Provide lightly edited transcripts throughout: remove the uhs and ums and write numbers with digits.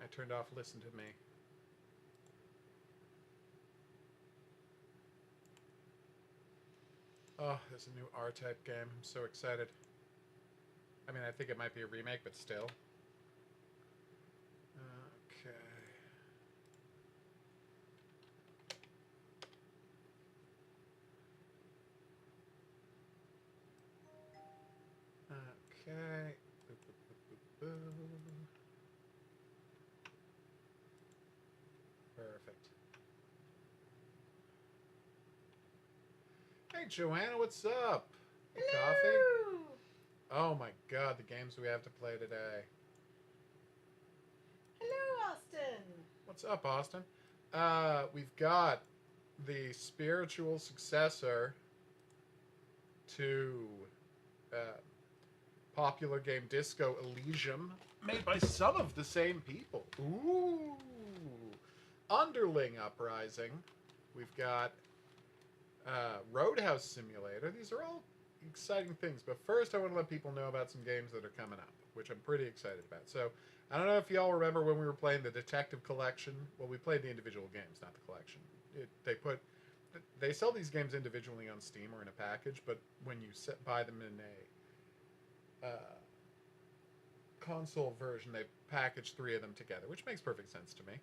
I turned off Listen to Me. Oh, there's a new R-Type game. I'm so excited. I mean, I think it might be a remake, but still. Okay. Okay. Boop, boop, boop, boop, boop. Perfect. Hey, Joanna, what's up? Hey, coffee? Hello! Oh my god, the games we have to play today. Hello, Austin! What's up, Austin? We've got the spiritual successor to uh, popular game Disco Elysium, made by some of the same people. Ooh! Underling Uprising. We've got Roadhouse Simulator. These are all exciting things. But first, I want to let people know about some games that are coming up, which I'm pretty excited about. So, I don't know if y'all remember when we were playing the Detective Collection. Well, we played the individual games, not the collection. They sell these games individually on Steam or in a package, but when you buy them in a console version, they package 3 of them together, which makes perfect sense to me.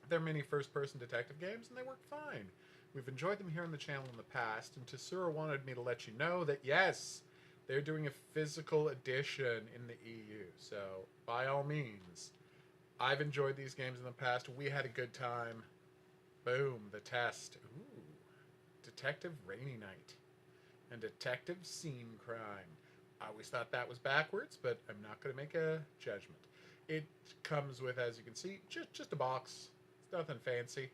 They're mini first-person detective games, and they work fine. We've enjoyed them here on the channel in the past, and Tesura wanted me to let you know that, yes, they're doing a physical edition in the EU. So, by all means, I've enjoyed these games in the past. We had a good time. Boom, the test. Ooh, Detective Rainy Night and Detective Scene Crime. I always thought that was backwards, but I'm not going to make a judgment. It comes with, as you can see, just a box. It's nothing fancy.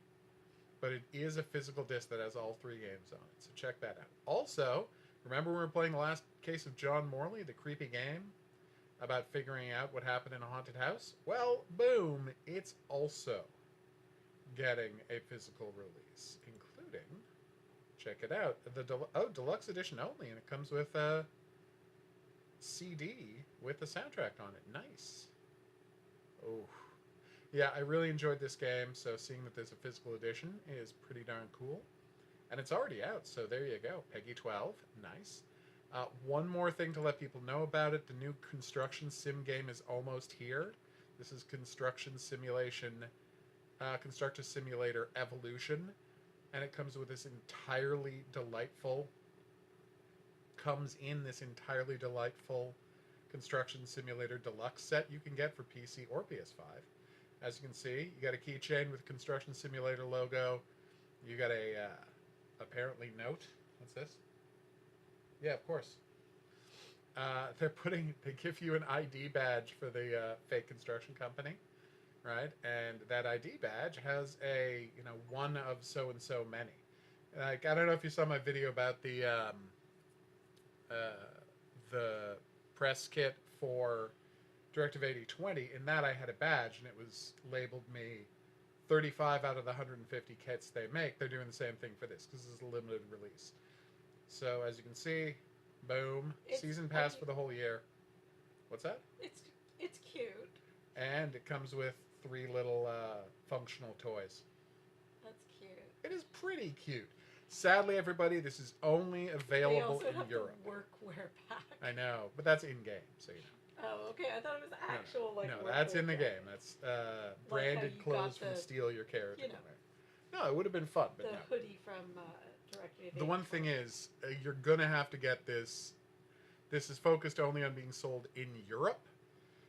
But it is a physical disc that has all 3 games on it, so check that out. Also, remember when we were playing the last case of John Morley, the creepy game about figuring out what happened in a haunted house? Well, boom, it's also getting a physical release, including, check it out, the deluxe edition only, and it comes with a CD with the soundtrack on it. Nice. Oh, yeah, I really enjoyed this game, so seeing that there's a physical edition is pretty darn cool. And it's already out, so there you go. Peggy 12, nice. One more thing to let people know about it. The new construction sim game is almost here. This is Constructor Simulator Evolution. And it comes with this entirely delightful, Construction Simulator Deluxe set you can get for PC or PS5. As you can see, you got a keychain with Construction Simulator logo. You got a apparently note. What's this? Yeah, of course. They give you an ID badge for the fake construction company, right? And that ID badge has a one of so and so many. Like, I don't know if you saw my video about uh, the press kit for Directive 8020. In that, I had a badge, and it was labeled me 35 out of the 150 kits they make. They're doing the same thing for this because this is a limited release. So as you can see, boom, season pass for the whole year. What's that? It's cute. And it comes with 3 little functional toys. That's cute. It is pretty cute. Sadly, everybody, this is only available they also in have Europe. The workwear pack. I know, but that's in game, so you know. Oh, okay. I thought it was actual No, that's in the game. That's branded like clothes from Steal Your Character. You know, no, it would have been fun, but the no. hoodie from Directive. The one thing is, you're gonna have to get this. This is focused only on being sold in Europe.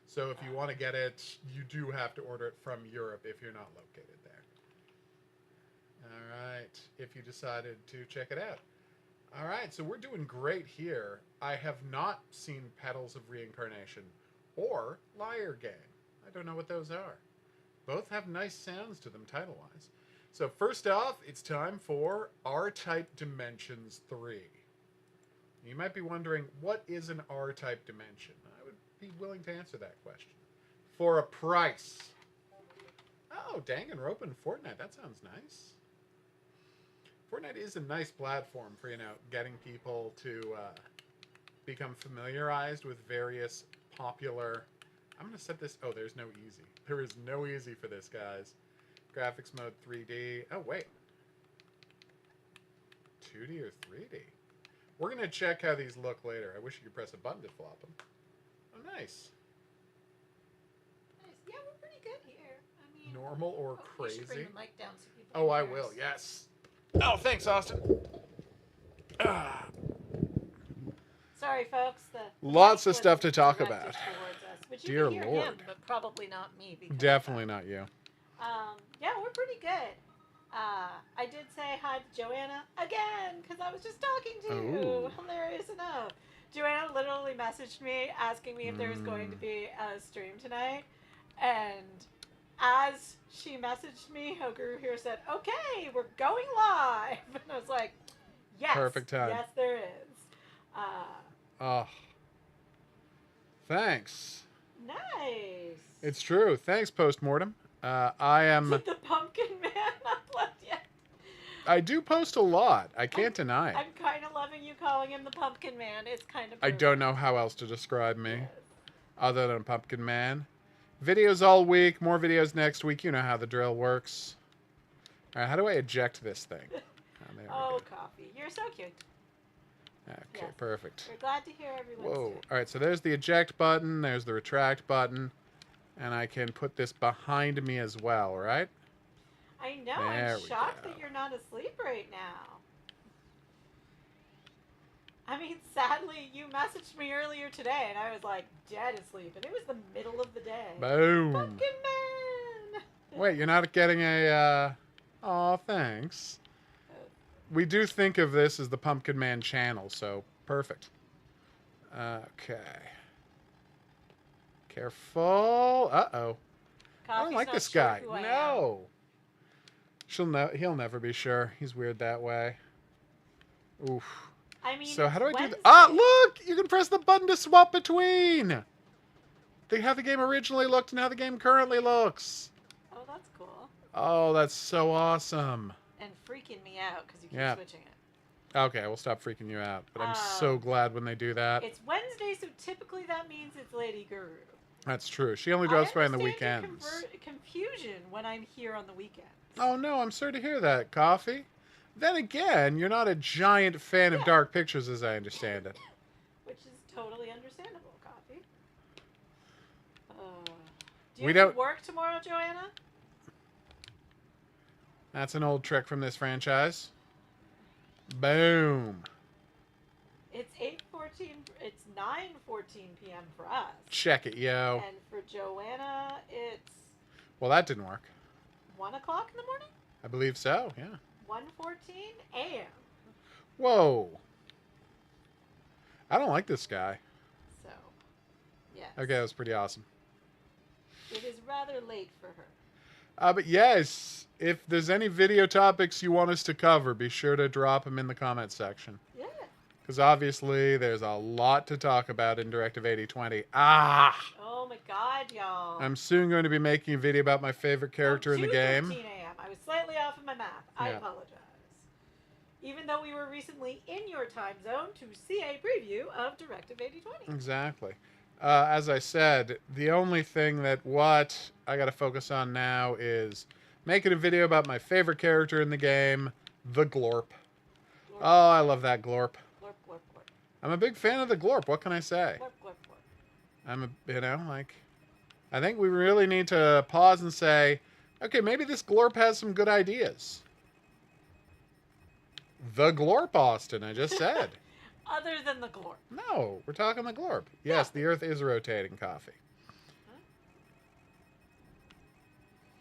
So if you want to get it, you do have to order it from Europe if you're not located there. All right, if you decided to check it out. All right, so we're doing great here. I have not seen Petals of Reincarnation or Liar Game. I don't know what those are. Both have nice sounds to them title-wise. So first off, it's time for R-Type Dimensions 3. You might be wondering, what is an R-Type dimension? I would be willing to answer that question. For a price. Oh, Danganronpa and Fortnite. That sounds nice. Fortnite is a nice platform for, getting people to become familiarized with various popular I'm going to set this... Oh, there's no easy. There is no easy for this, guys. Graphics mode 3D. Oh, wait. 2D or 3D? We're going to check how these look later. I wish you could press a button to flop them. Oh, nice. Nice. Yeah, we're pretty good here. I mean... Normal or You crazy? should bring the mic down so people Oh, can I hear will. us. Yes. Oh, thanks, Austin. Ah. Sorry, folks. The Lots mic of stuff was to talk directed about. towards us, which you Dear can hear him, Lord. but probably not me. Because Definitely not you. Yeah, we're pretty good. I did say hi to Joanna again because I was just talking to you. Ooh. Hilarious enough. Joanna literally messaged me asking me if there was going to be a stream tonight, and as she messaged me, Hoguru here said, "Okay, we're going live," and I was like, "Yes, Perfect time. Yes, there is." Oh. Thanks. Nice. It's true. Thanks, Postmortem. I am... Did the pumpkin man not left yet? I do post a lot. I can't deny it. I'm kind of loving you calling him the pumpkin man. It's kind of... I don't know how else to describe me Yes. other than Pumpkin Man. Videos all week. More videos next week. You know how the drill works. All right, how do I eject this thing? Oh, there we Oh, go. Coffee. You're so cute. Okay, Yes. perfect. We're glad to hear everyone's Whoa. doing. All right, so there's the eject button. There's the retract button. And I can put this behind me as well, right? I know. There I'm we shocked go. that you're not asleep right now. I mean, sadly, you messaged me earlier today, and I was like dead asleep, and it was the middle of the day. Boom. Pumpkin man. Wait, you're not getting a... Aw, thanks. We do think of this as the Pumpkin Man channel, so perfect. Okay. Careful. Uh-oh. I don't Coffee's like not this sure guy. who I am. No. He'll never be sure. He's weird that way. Oof. I mean, So how do I do Wednesday. that? Ah, look! You can press the button to swap between! How the game originally looked and how the game currently looks. Oh, that's cool. Oh, that's so awesome. And freaking me out because you keep Yeah. switching it. Okay, we'll stop freaking you out. But I'm so glad when they do that. It's Wednesday, so typically that means it's Lady Guru. That's true. She only drops by on the I weekends. understand your confusion when I'm here on the weekends. Oh, no, I'm sorry to hear that, Coffee. Then again, you're not a giant fan of Yeah. Dark Pictures, as I understand it. Which is totally understandable, Coffee. Do We you have don't- to work tomorrow, Joanna? That's an old trick from this franchise. Boom. It's 8:14. It's 9:14 p.m. for us. Check it, yo. And for Joanna, it's Well, that didn't work. 1 o'clock in the morning. I believe so, yeah. 1:14 a.m. Whoa. I don't like this guy. So, yes. Okay, that was pretty awesome. It is rather late for her. But yes, if there's any video topics you want us to cover, be sure to drop them in the comment section. Yeah. Because obviously, there's a lot to talk about in Directive 8020. Ah! Oh my God, y'all. I'm soon going to be making a video about my favorite character in the game. 2:13 a.m. I was slightly off in my math. I Yeah. apologize. Even though we were recently in your time zone to see a preview of Directive 8020. Exactly. As I said, the only thing that I got to focus on now is making a video about my favorite character in the game, the Glorp. Glorp, Oh, I love that Glorp. glorp, glorp, glorp, I'm a big fan of the Glorp. What can I say? glorp, glorp, glorp. I think we really need to pause and say, okay, maybe this Glorp has some good ideas. The Glorp, Austin, I just said. Other than the glorp. No, we're talking the Glorp. Yes, the Earth is rotating, Coffee.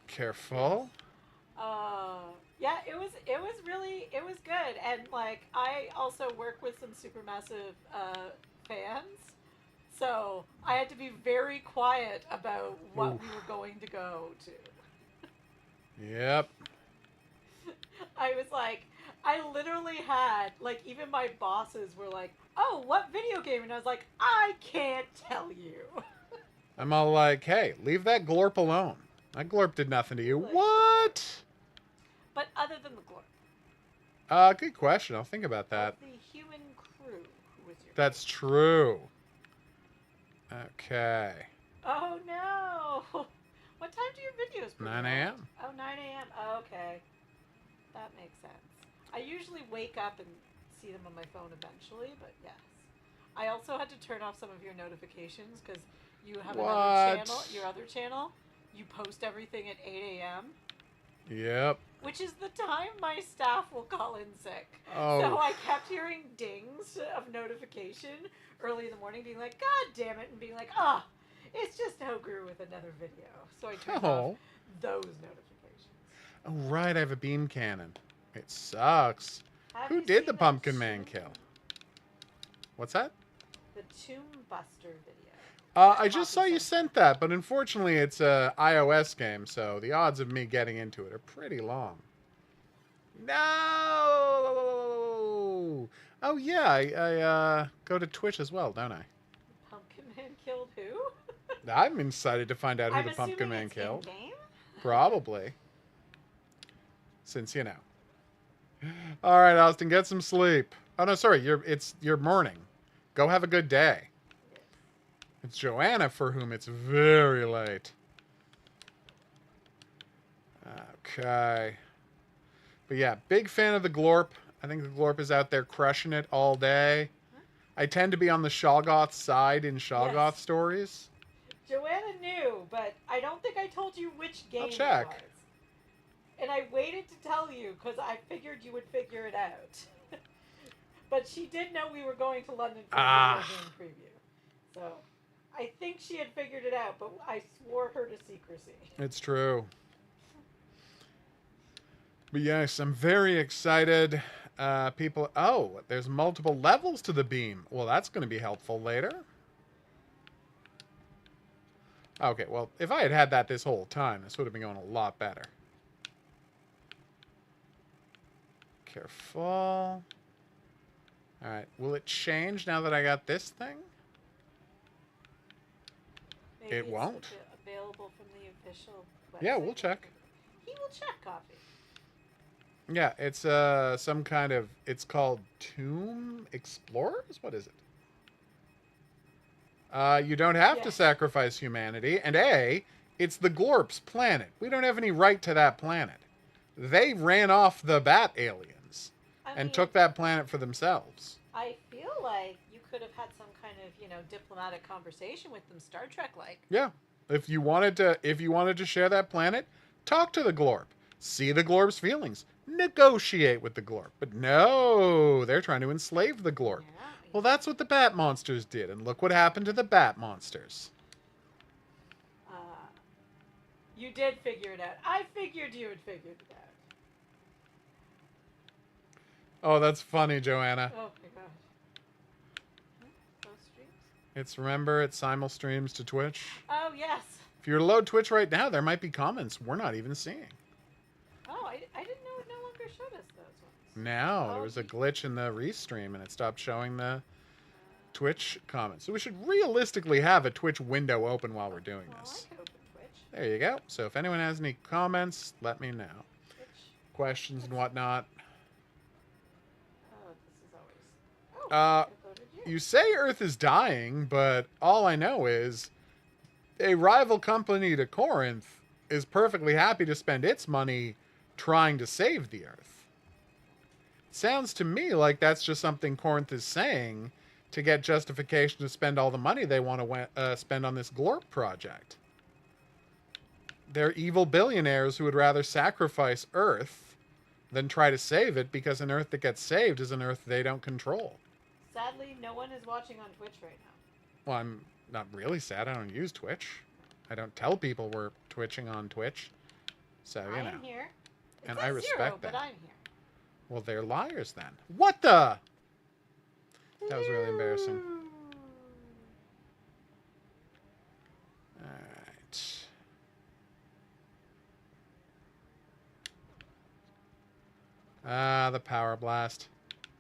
Careful. Yeah, it was good, and like I also work with some Supermassive fans, so I had to be very quiet about what Oof. we were going to go to. Yep. I was like, I literally had like even my bosses were like, "Oh, what video game?" And I was like, "I can't tell you." I'm all like, hey, leave that Glorp alone. That Glorp did nothing to you. What? But other than the glorp, Good question. I'll think about that. of the human crew who was your That's true. Okay. Oh no! What time do your videos premiere? 9 a.m. Oh, 9 a.m. Oh, okay. That makes sense. I usually wake up and see them on my phone eventually, but yes. I also had to turn off some of your notifications because you have another channel. Your other channel, you post everything at 8 a.m. Yep. Which is the time my staff will call in sick. Oh. So I kept hearing dings of notification early in the morning, being like, "God damn it," and being like, "Ah, it's just Ogre with another video." So I turned off those notifications. Oh, right, I have a beam cannon. It sucks. Who did the Pumpkin Man kill? What's that? The Tomb Buster video. I just saw you sent that, but unfortunately it's a iOS game, so the odds of me getting into it are pretty long. No! Oh yeah, I go to Twitch as well, don't I? Pumpkin Man killed who? I'm excited to find out who the Pumpkin Man killed. In-game? Probably. Since you know. All right, Austin, get some sleep. Oh no, sorry, it's your morning. Go have a good day. Yes. It's Joanna for whom it's very late. Okay. But yeah, big fan of the Glorp. I think the Glorp is out there crushing it all day. Huh? I tend to be on the Shoggoth side in Shoggoth stories. Joanna knew, but I don't think I told you which game I'll check. it was. And I waited to tell you because I figured you would figure it out. But she did know we were going to London for the game preview. So I think she had figured it out, but I swore her to secrecy. It's true. But yes, I'm very excited. People... Oh, there's multiple levels to the beam. Well, that's going to be helpful later. Okay, well, if I had had that this whole time, this would have been going a lot better. Careful. Alright, will it change now that I got this thing? Maybe it won't. Available from the official website. Yeah, we'll check. He will check, Coffee. Yeah, it's some kind of... It's called Tomb Explorers? What is it? You don't have to sacrifice humanity. And it's the Glorp's planet. We don't have any right to that planet. They ran off the bat aliens and took that planet for themselves. I feel like you could have had some kind of, diplomatic conversation with them, Star Trek-like. Yeah. If you wanted to share that planet, talk to the Glorp. See the Glorp's feelings. Negotiate with the Glorp. But no, they're trying to enslave the Glorp. Yeah. Well, that's what the Bat Monsters did, and look what happened to the Bat Monsters. You did figure it out. I figured you had figured it out. Oh, that's funny, Joanna. Oh my gosh. Those streams? It's simul streams to Twitch. Oh, yes. If you were to load Twitch right now, there might be comments we're not even seeing. Oh, I didn't know it no longer showed us those ones. No, there was a glitch in the restream and it stopped showing the Twitch comments. So we should realistically have a Twitch window open while we're doing this. I could open Twitch. There you go. So if anyone has any comments, let me know. Twitch. Questions and whatnot. Oh, this is always... You say Earth is dying, but all I know is a rival company to Corinth is perfectly happy to spend its money trying to save the Earth. Sounds to me like that's just something Corinth is saying to get justification to spend all the money they want to spend on this Glorp project. They're evil billionaires who would rather sacrifice Earth than try to save it, because an Earth that gets saved is an Earth they don't control. Sadly, no one is watching on Twitch right now. Well, I'm not really sad. I don't use Twitch. I don't tell people we're twitching on Twitch. So, you know. I'm here. And I respect that. But I'm here. Well, they're liars then. What the? That was really embarrassing. Alright. The power blast.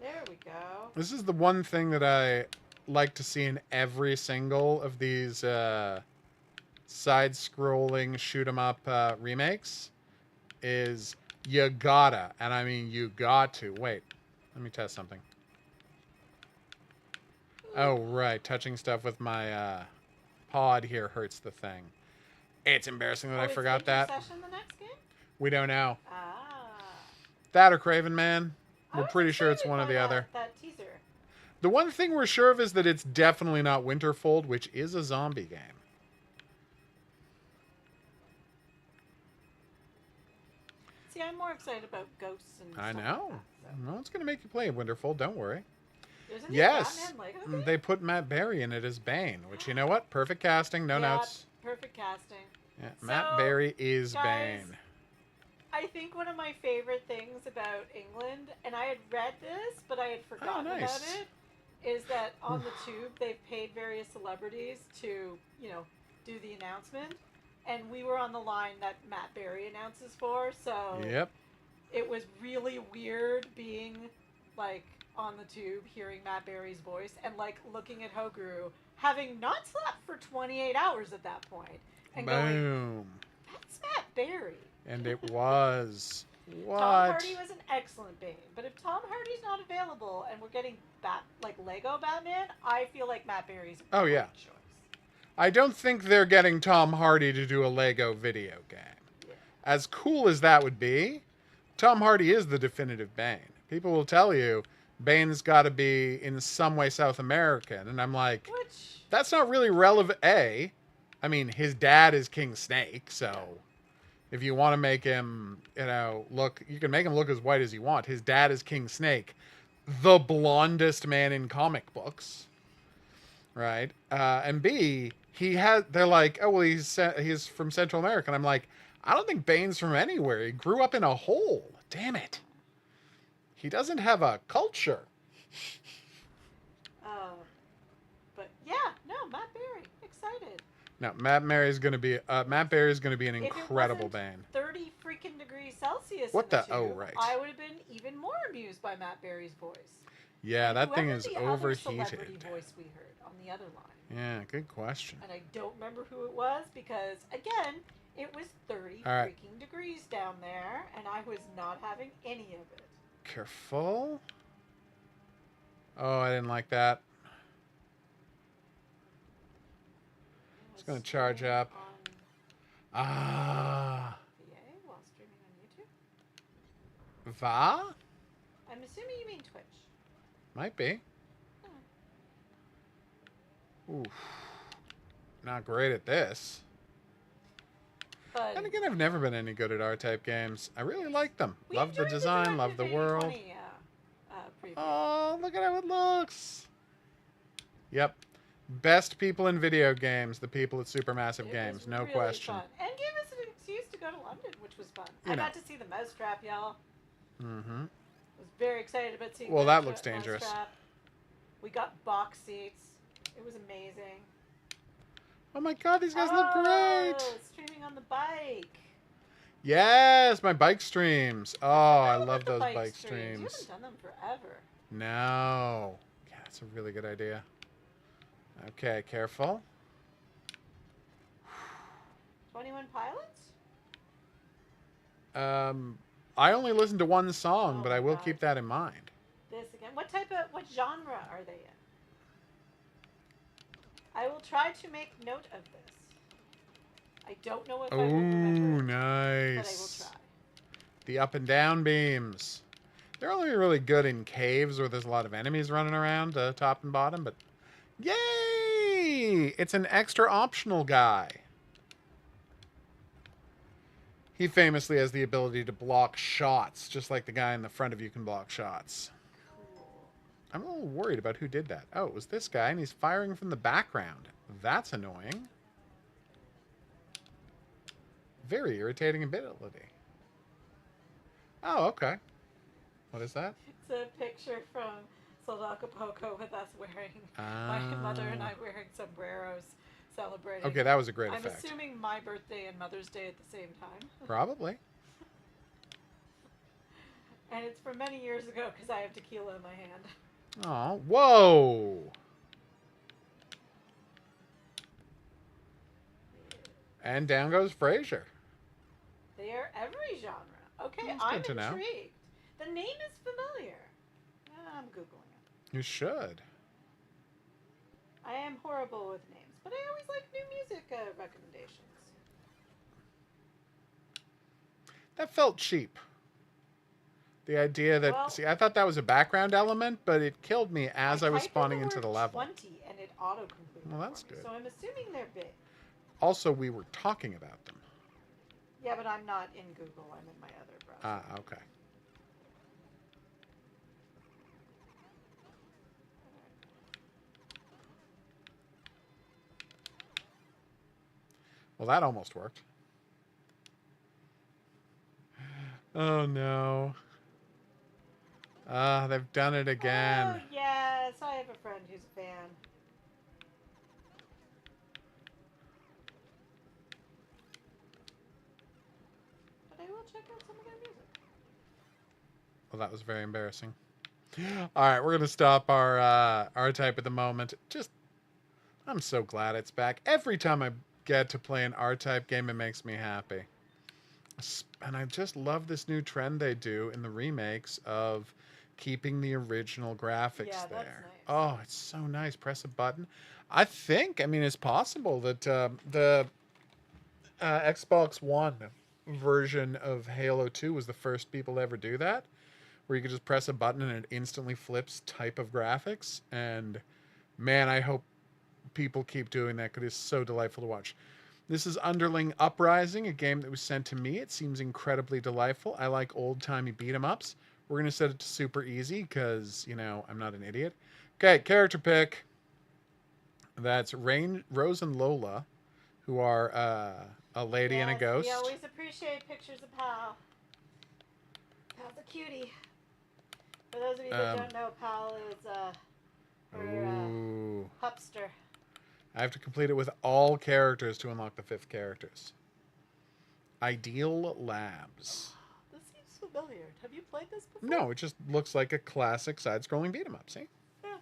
There we go. This is the one thing that I like to see in every single of these side-scrolling shoot-'em-up remakes is you gotta, and I mean you got to. Wait, let me test something. Oh, right, touching stuff with my pod here hurts the thing. It's embarrassing that I is forgot that. Intercession the next game? We don't know. Ah. That or Craven Man. I We're was pretty sure it's excited one or by the other. That teaser. The one thing we're sure of is that it's definitely not Winterfold, which is a zombie game. See, I'm more excited about ghosts and I stuff know. like that, so. No one's going to make you play Winterfold, don't worry. There's a new Yes, Batman Lego game? they put Matt Berry in it as Bane, which, you know what? Perfect casting, no Yeah, notes. perfect casting. Yeah, So, Matt Berry is guys, Bane. I think one of my favorite things about England, and I had read this, but I had forgotten nice. about it, is that on the tube they've paid various celebrities to, do the announcement. And we were on the line that Matt Berry announces for, so Yep. it was really weird being, like, on the tube, hearing Matt Berry's voice, and, like, looking at Hoguru, having not slept for 28 hours at that point, and going, Boom. that's Matt Berry. And it was. What? Tom Hardy was an excellent Bane, but if Tom Hardy's not available and we're getting Lego Batman, I feel like Matt Berry's a great choice. I don't think they're getting Tom Hardy to do a Lego video game. Yeah. As cool as that would be, Tom Hardy is the definitive Bane. People will tell you Bane's got to be in some way South American, and I'm like, that's not really relevant. I mean, his dad is King Snake, so if you want to make him, look, you can make him look as white as you want. His dad is King Snake, the blondest man in comic books, right? And B, they're like, oh, well, he's from Central America. And I'm like, I don't think Bane's from anywhere. He grew up in a hole. Damn it. He doesn't have a culture. But yeah, no, Matt Berry, excited. No, Matt Berry's going to be an incredible Bane. 30 freaking degrees Celsius. What in the the? Oh, right. I would have been even more amused by Matt Berry's voice. Yeah, that thing is the overheated. Other celebrity voice we heard on the other line. Yeah, good question. And I don't remember who it was because, again, it was 30 right. freaking degrees down there, and I was not having any of it. Careful. Oh, I didn't like that. It's going to charge up. While streaming on YouTube? Va? I'm assuming you mean Twitch. Might be. Oof. Not great at this. But then again, I've never been any good at R-type games. I really like them. Love the design, love the world. Oh, look at how it looks. Yep. Best people in video games, the people at Supermassive Games, no really question. Fun. And gave us an excuse to go to London, which was fun. I got to see the Mousetrap, y'all. Mm-hmm. Was very excited about seeing Well, that looks dangerous. Mousetrap. We got box seats. It was amazing. Oh my god, these guys look great! Streaming on the bike. Yes, my bike streams. Oh, I love those bike streams. streams. You haven't done them forever. No. Yeah, that's a really good idea. Okay, careful. 21 Pilots? I only listened to one song, Oh but I will keep that in mind. This again. What genre are they in? I will try to make note of this. I don't know if I will remember. Nice. But I will try. The up and down beams. They're only really good in caves where there's a lot of enemies running around, top and bottom, but yay! It's an extra optional guy. He famously has the ability to block shots, just like the guy in the front of you can block shots. Cool. I'm a little worried about who did that. Oh, it was this guy, and he's firing from the background. That's annoying. Very irritating ability. Oh, okay. What is that? It's a picture from Acapulco with us wearing, my mother and I wearing sombreros, celebrating. Okay, that was a great I'm effect. assuming my birthday and Mother's Day at the same time. Probably. And it's from many years ago because I have tequila in my hand. Oh, whoa! And down goes Frasier. They are every genre. Okay, That's I'm good to know. intrigued. The name is familiar. I'm Googling it. You should. I am horrible with names, But I always like new music recommendations. That felt cheap. The idea that... Well, See, I thought that was a background element, but it killed me as I was typed in spawning into the level. 20 and it auto-completed Well, that's for me, good. so I'm assuming they're big. Also, we were talking about them. Yeah, but I'm not in Google. I'm in my other browser. Ah, okay. Well, that almost worked. Oh, no. Ah, they've done it again. Oh, yes. I have a friend who's a fan. But I will check out some of their music. Well, that was very embarrassing. All right, we're going to stop our R-Type at the moment. I'm so glad it's back. Every time I get to play an R-Type game, it makes me happy. And I just love this new trend they do in the remakes of keeping the original graphics there. Nice. Oh, it's so nice. Press a button. I mean, it's possible that the Xbox One version of Halo 2 was the first people to ever do that, where you could just press a button and it instantly flips type of graphics. And man, I hope people keep doing that because it's so delightful to watch. This is Underling Uprising, a game that was sent to me. It seems incredibly delightful. I like old-timey beat-em-ups. We're going to set it to super easy because, you know, I'm not an idiot. Okay, character pick. That's Rose and Lola, who are a lady and a ghost. We always appreciate pictures of Pal. Pal's a cutie. For those of you that don't know, Pal is Pupster. I have to complete it with all characters to unlock the 5th characters. Ideal Labs. This seems familiar. Have you played this before? No, it just looks like a classic side-scrolling beat-em-up, see? Yeah.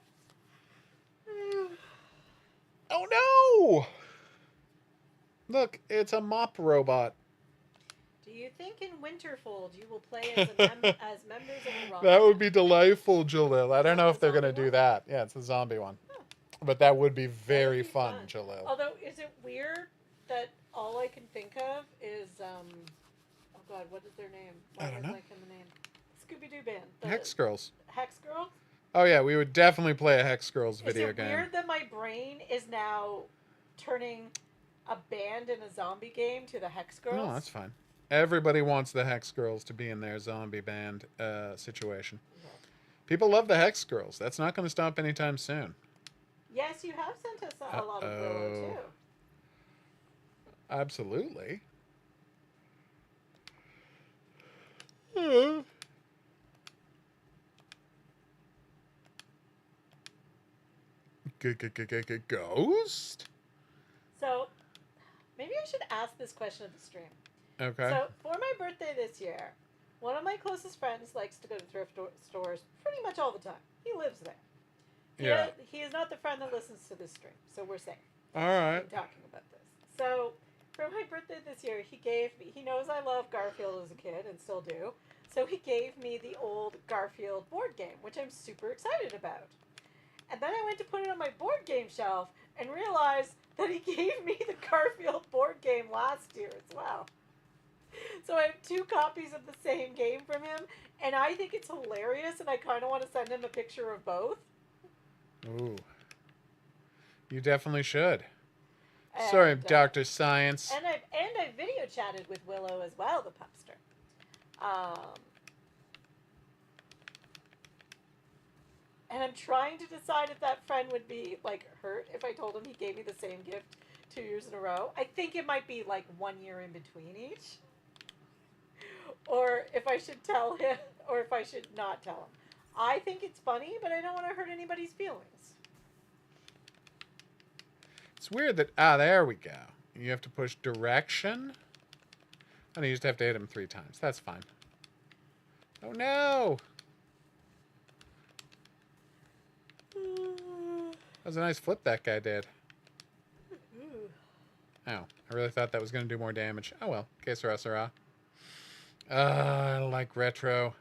Oh, no! Look, it's a mop robot. Do you think in Winterfold you will play as, as members of the Rock? That would be delightful, Jalil. I don't know if they're going to do that. Yeah, it's a zombie one. Huh. But that would be very fun, Jalil. Although, is it weird that all I can think of is, oh God, what is their name? I don't know. Like in the name? Scooby-Doo band. Hex Girls. Hex Girls? Oh, yeah, we would definitely play a Hex Girls video game. Is it weird that my brain is now turning a band in a zombie game to the Hex Girls? No, that's fine. Everybody wants the Hex Girls to be in their zombie band situation. Yeah. People love the Hex Girls. That's not going to stop anytime soon. Yes, you have sent us a lot of Willow, too. Absolutely. Ghost? So, maybe I should ask this question at the stream. Okay. So, for my birthday this year, one of my closest friends likes to go to thrift stores pretty much all the time. He lives there. He is not the friend that listens to this stream, so we're safe. All right. I'm talking about this. So, for my birthday this year, he knows I love Garfield as a kid and still do. So he gave me the old Garfield board game, which I'm super excited about. And then I went to put it on my board game shelf and realized that he gave me the Garfield board game last year as well. So I have 2 copies of the same game from him, and I think it's hilarious, and I kind of want to send him a picture of both. Ooh. You definitely should. Sorry, Dr. Science. And I video chatted with Willow as well, the pupster. And I'm trying to decide if that friend would be, like, hurt if I told him he gave me the same gift 2 years in a row. I think it might be, like, 1 year in between each. Or if I should tell him, or if I should not tell him. I think it's funny, but I don't want to hurt anybody's feelings. It's weird that... Ah, there we go. You have to push direction. And you just have to hit him 3 times. That's fine. Oh, no! That was a nice flip that guy did. Oh, I really thought that was going to do more damage. Oh, well. Que sera, sera. I like retro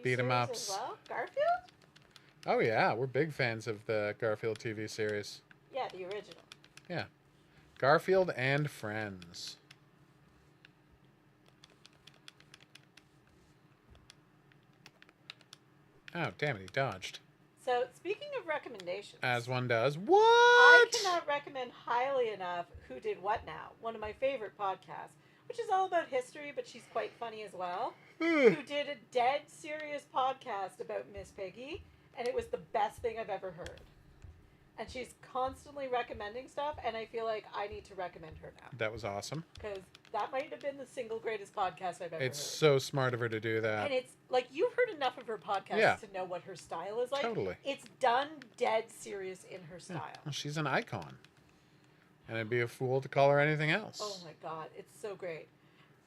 beat 'em ups. As well? Garfield? Oh, yeah. We're big fans of the Garfield TV series. Yeah, the original. Yeah. Garfield and Friends. Oh, damn it, he dodged. So, speaking of recommendations, As one does. I What? cannot recommend highly enough Who Did What Now, one of my favorite podcasts, which is all about history, but she's quite funny as well. Who did a dead serious podcast about Miss Piggy, and it was the best thing I've ever heard. And she's constantly recommending stuff, and I feel like I need to recommend her now. That was awesome. Because that might have been the single greatest podcast I've ever It's heard. so smart of her to do that. And it's like you've heard enough of her podcast Yeah. to know what her style is like. Totally. It's done dead serious in her style. Yeah. Well, she's an icon. And I'd be a fool to call her anything else. Oh my god, it's so great.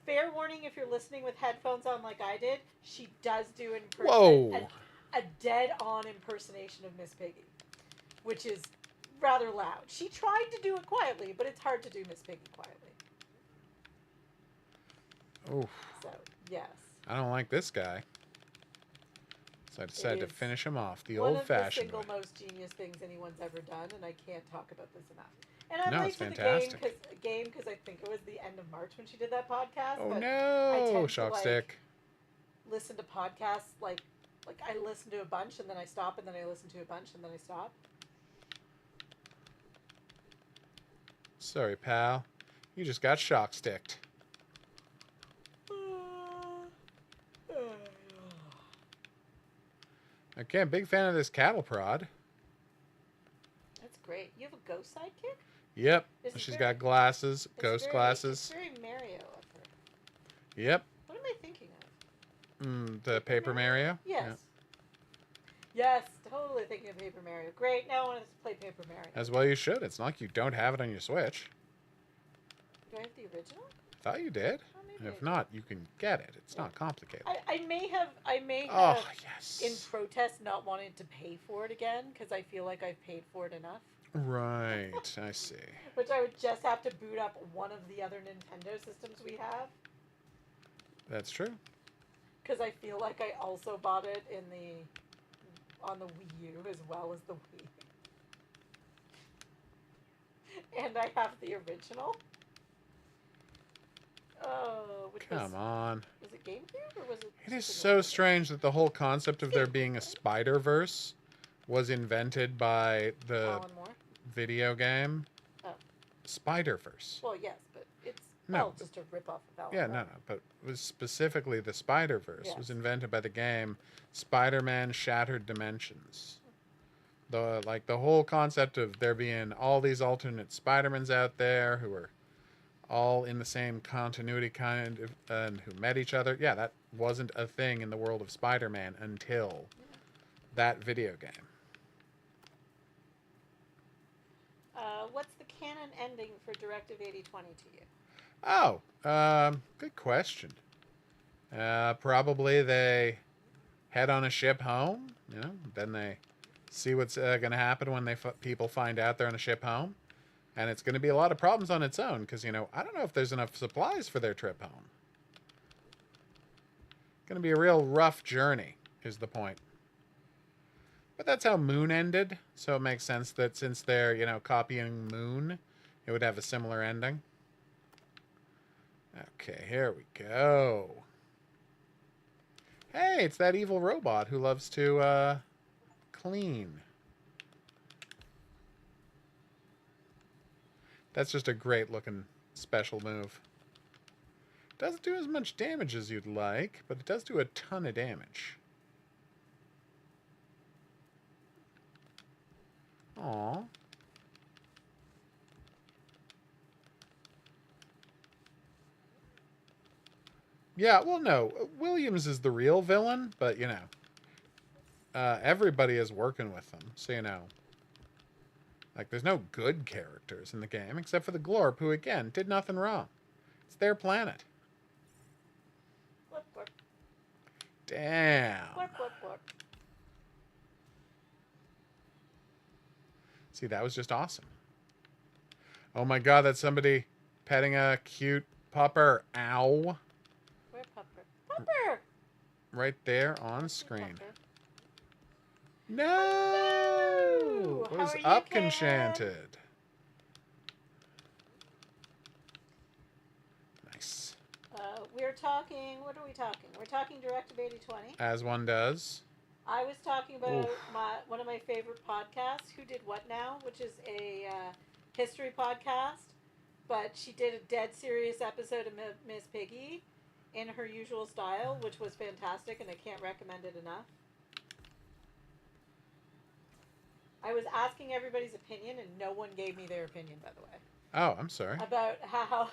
Fair warning if you're listening with headphones on like I did, she does do Whoa. a dead-on impersonation of Miss Piggy, which is rather loud. She tried to do it quietly, but it's hard to do Miss Piggy quietly. Oof. So, yes. I don't like this guy. So I decided to is finish him off the One old-fashioned of the way. single most genius things anyone's ever done, and I can't talk about this enough. And I'm No, late it's to fantastic. the game because I think it was the end of March when she did that podcast. Oh but I no, tend to, shock like, stick. listen to podcasts like I listen to a bunch and then I stop and then I listen to a bunch and then I stop. Sorry, pal. You just got shock sticked. Okay, big fan of this cattle prod. That's great. You have a ghost sidekick? Yep. This is She's very- got glasses, It's ghost very- glasses. It's very Mario of her. Yep. What am I thinking of? The Paper Mario? Yes. Yes, totally thinking of Paper Mario. Great, now I want to play Paper Mario. As well you should. It's not like you don't have it on your Switch. Do I have the original? Thought you did. Oh, maybe If I not, you can get it. It's not complicated. I may have Oh, yes. in protest not wanted to pay for it again because I feel like I've paid for it enough. Right, I see. Which I would just have to boot up one of the other Nintendo systems we have That's true. because I feel like I also bought it on the Wii U as well as the Wii. And I have the original. Oh, which Come on. was it GameCube or was it? It is Super so Nintendo? strange that the whole concept of there being a Spider-Verse was invented by the Alan Moore. video game Oh. Spider-Verse. Well, yes, but it's No, just a rip off of Alan Yeah, Moore. no. But it was specifically the Spider-Verse was Yes. invented by the game Spider-Man Shattered Dimensions. The whole concept of there being all these alternate Spider-Mans out there who are all in the same continuity kind of, and who met each other. Yeah, that wasn't a thing in the world of Spider-Man until that video game. What's the canon ending for Directive 8020 to you? Oh, good question. Probably they head on a ship home, then they see what's going to happen when people find out they're on a ship home. And it's going to be a lot of problems on its own because, I don't know if there's enough supplies for their trip home. Going to be a real rough journey, is the point. But that's how Moon ended, so it makes sense that since they're, copying Moon, it would have a similar ending. Okay, here we go. Hey, it's that evil robot who loves to, clean. That's just a great looking special move. Doesn't do as much damage as you'd like, but it does do a ton of damage. Aww. Yeah, well, no. Williams is the real villain, but, everybody is working with them, so, like, there's no good characters in the game, except for the Glorp, who, again, did nothing wrong. It's their planet. Blip, blip, Damn. blip, blip, blip. See, that was just awesome. Oh my god, that's somebody petting a cute pupper. Ow. Where Pupper? Pupper! Right there on screen. Pupper. No! Hello! It How was are you, up Ken? enchanted. we're talking. What are we talking? We're talking Directive 8020. As one does. I was talking about Oof. one of my favorite podcasts, Who Did What Now, which is a history podcast. But she did a dead serious episode of Miss Piggy in her usual style, which was fantastic, and I can't recommend it enough. I was asking everybody's opinion, and no one gave me their opinion, by the way. Oh, I'm sorry. About how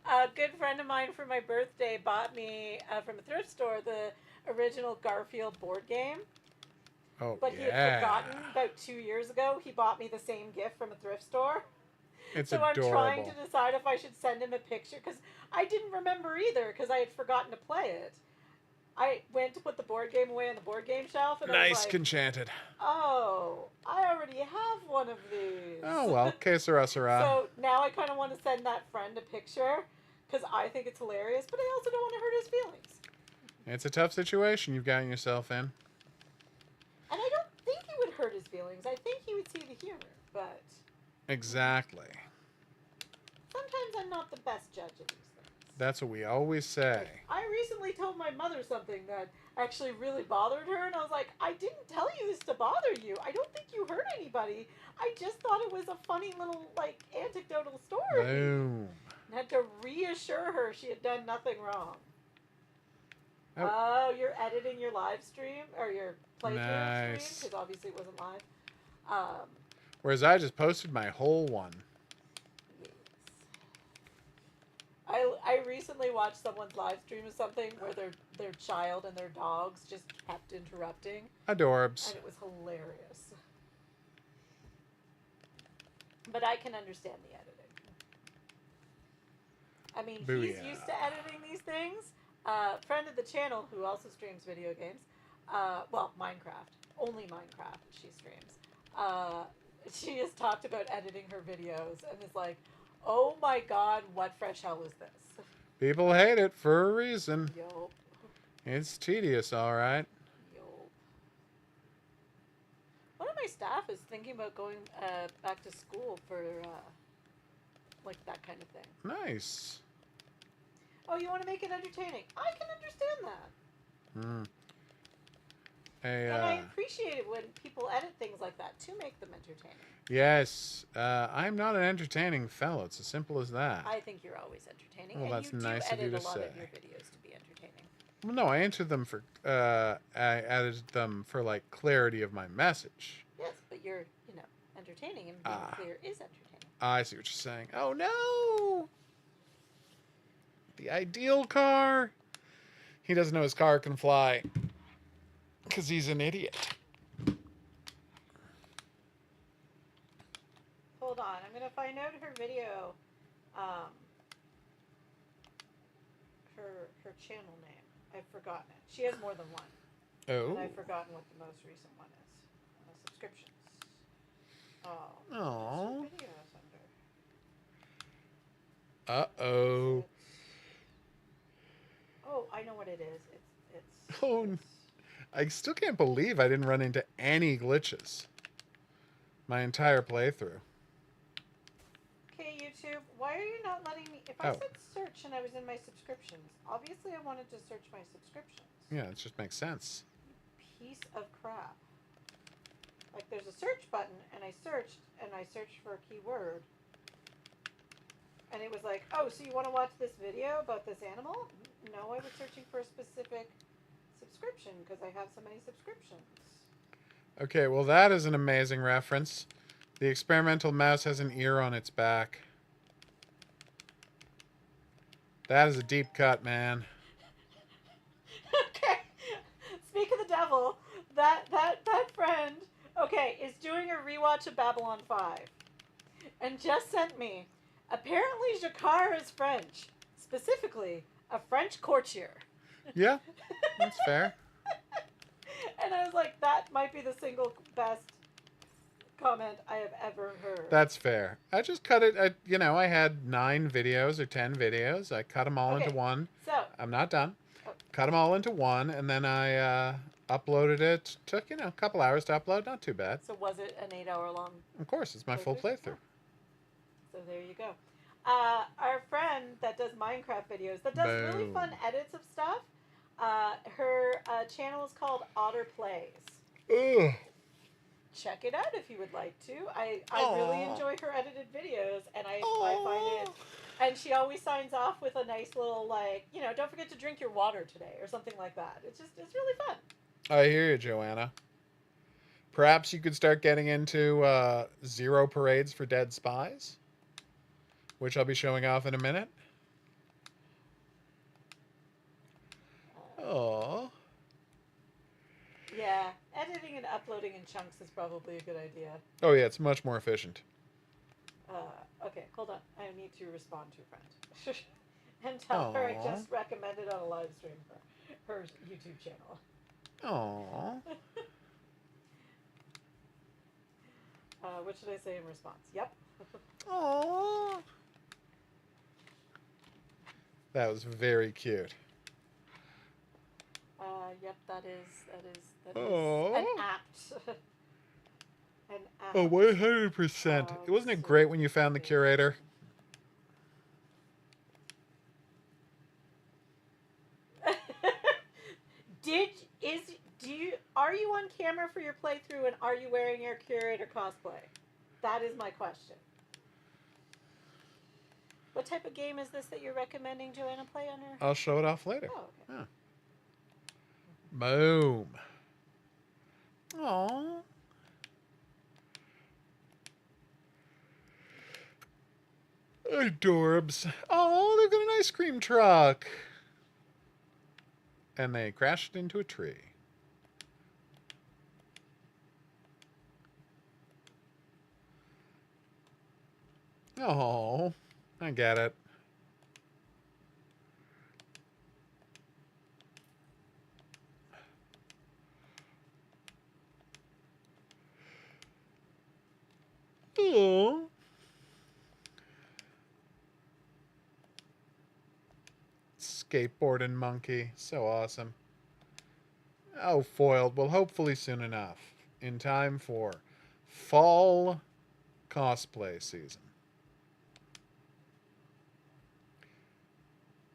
a good friend of mine for my birthday bought me from a thrift store the original Garfield board game. Oh, But he had forgotten about 2 years ago. He bought me the same gift from a thrift store. It's so adorable. I'm trying to decide if I should send him a picture, because I didn't remember either, because I had forgotten to play it. I went to put the board game away on the board game shelf, and I was like, Enchanted. oh, I already have one of these. Oh, well, que sera, sera. So now I kind of want to send that friend a picture, because I think it's hilarious, but I also don't want to hurt his feelings. It's a tough situation you've gotten yourself in. And I don't think it would hurt his feelings. I think he would see the humor, but... Exactly. Sometimes I'm not the best judge of these things. That's what we always say. I recently told my mother something that actually really bothered her, and I was like, I didn't tell you this to bother you. I don't think you hurt anybody. I just thought it was a funny little, like, anecdotal story. Boom. And had to reassure her she had done nothing wrong. Oh. Oh, you're editing your live stream, or your playthrough stream, Nice. because obviously it wasn't live. Whereas I just posted my whole one. Yes. I recently watched someone's live stream of something where their child and their dogs just kept interrupting, Adorbs. and it was hilarious. But I can understand the editing. I mean, he's Booyah. used to editing these things. Friend of the channel who also streams video games. Well, Minecraft. Only Minecraft she streams. She has talked about editing her videos and is like, oh my god, what fresh hell is this? People hate it for a reason. Yup. It's tedious, all right. Yup. One of my staff is thinking about going back to school for like that kind of thing. Nice. Oh, you want to make it entertaining? I can understand that. Hmm. And I appreciate it when people edit things like that to make them entertaining. Yes. I'm not an entertaining fellow. It's as simple as that. I think you're always entertaining. Well, and that's you nice do of you edit to a lot say. of your videos to be entertaining. Well, no, I entered them for. I added them for like clarity of my message. Yes, but you're, entertaining, and being clear is entertaining. I see what you're saying. Oh no! The ideal car. He doesn't know his car can fly. Because he's an idiot. Hold on, I'm gonna find out her video, her channel name. I've forgotten it. She has more than one. Oh. And I've forgotten what the most recent one is. Subscriptions. Oh. Aw. What's her videos under? Uh-oh. Oh, I know what it is. It's. Oh, I still can't believe I didn't run into any glitches. My entire playthrough. Okay, YouTube, why are you not letting me... If I Oh. said search and I was in my subscriptions, obviously I wanted to search my subscriptions. Yeah, it just makes sense. Piece of crap. Like, there's a search button, and I searched for a keyword. And it was like, oh, so you want to watch this video about this animal? No, I was searching for a specific subscription, because I have so many subscriptions. Okay, well that is an amazing reference. The experimental mouse has an ear on its back. That is a deep cut, man. Okay. Speak of the devil, that friend, okay, is doing a rewatch of Babylon 5. And just sent me, apparently Jacquard is French. Specifically, a French courtier. Yeah, that's fair. And I was like, that might be the single best comment I have ever heard. That's fair. I just cut it. I had 9 videos or 10 videos. I cut them all Okay, into one. So, I'm not done. Oh. Cut them all into one, and then I uploaded it. Took, a couple hours to upload. Not too bad. so was it an 8-hour long? Of course, it's my full playthrough. So there you go. Our friend that does Minecraft videos, that does really Boom. fun edits of stuff. Her channel is called Otter Plays. Ugh. Check it out if you would like to. I really Aw. enjoy her edited videos, and I find Aw. it. And she always signs off with a nice little like, don't forget to drink your water today or something like that. It's really fun. I hear you, Joanna. Perhaps you could start getting into Zero Parades for Dead Spies, which I'll be showing off in a minute. Oh. Yeah, editing and uploading in chunks is probably a good idea. Oh yeah, it's much more efficient. Okay, hold on. I need to respond to a friend and tell her I Aw. just recommended on a live stream her YouTube channel. Aww. What should I say in response? Yep. Aww. That was very cute. Yep, that is Aw. an apt. An apt. Oh, 100%. Wasn't it great when you found the curator? Are you on camera for your playthrough, and are you wearing your curator cosplay? That is my question. What type of game is this that you're recommending Joanna play on her? I'll show it off later. Oh, okay. Yeah. Boom. Aww. Adorbs. Oh, they've got an ice cream truck. And they crashed into a tree. Oh, I get it. Oh. Skateboarding monkey. So awesome. Oh, foiled. Well, hopefully soon enough. In time for fall cosplay season.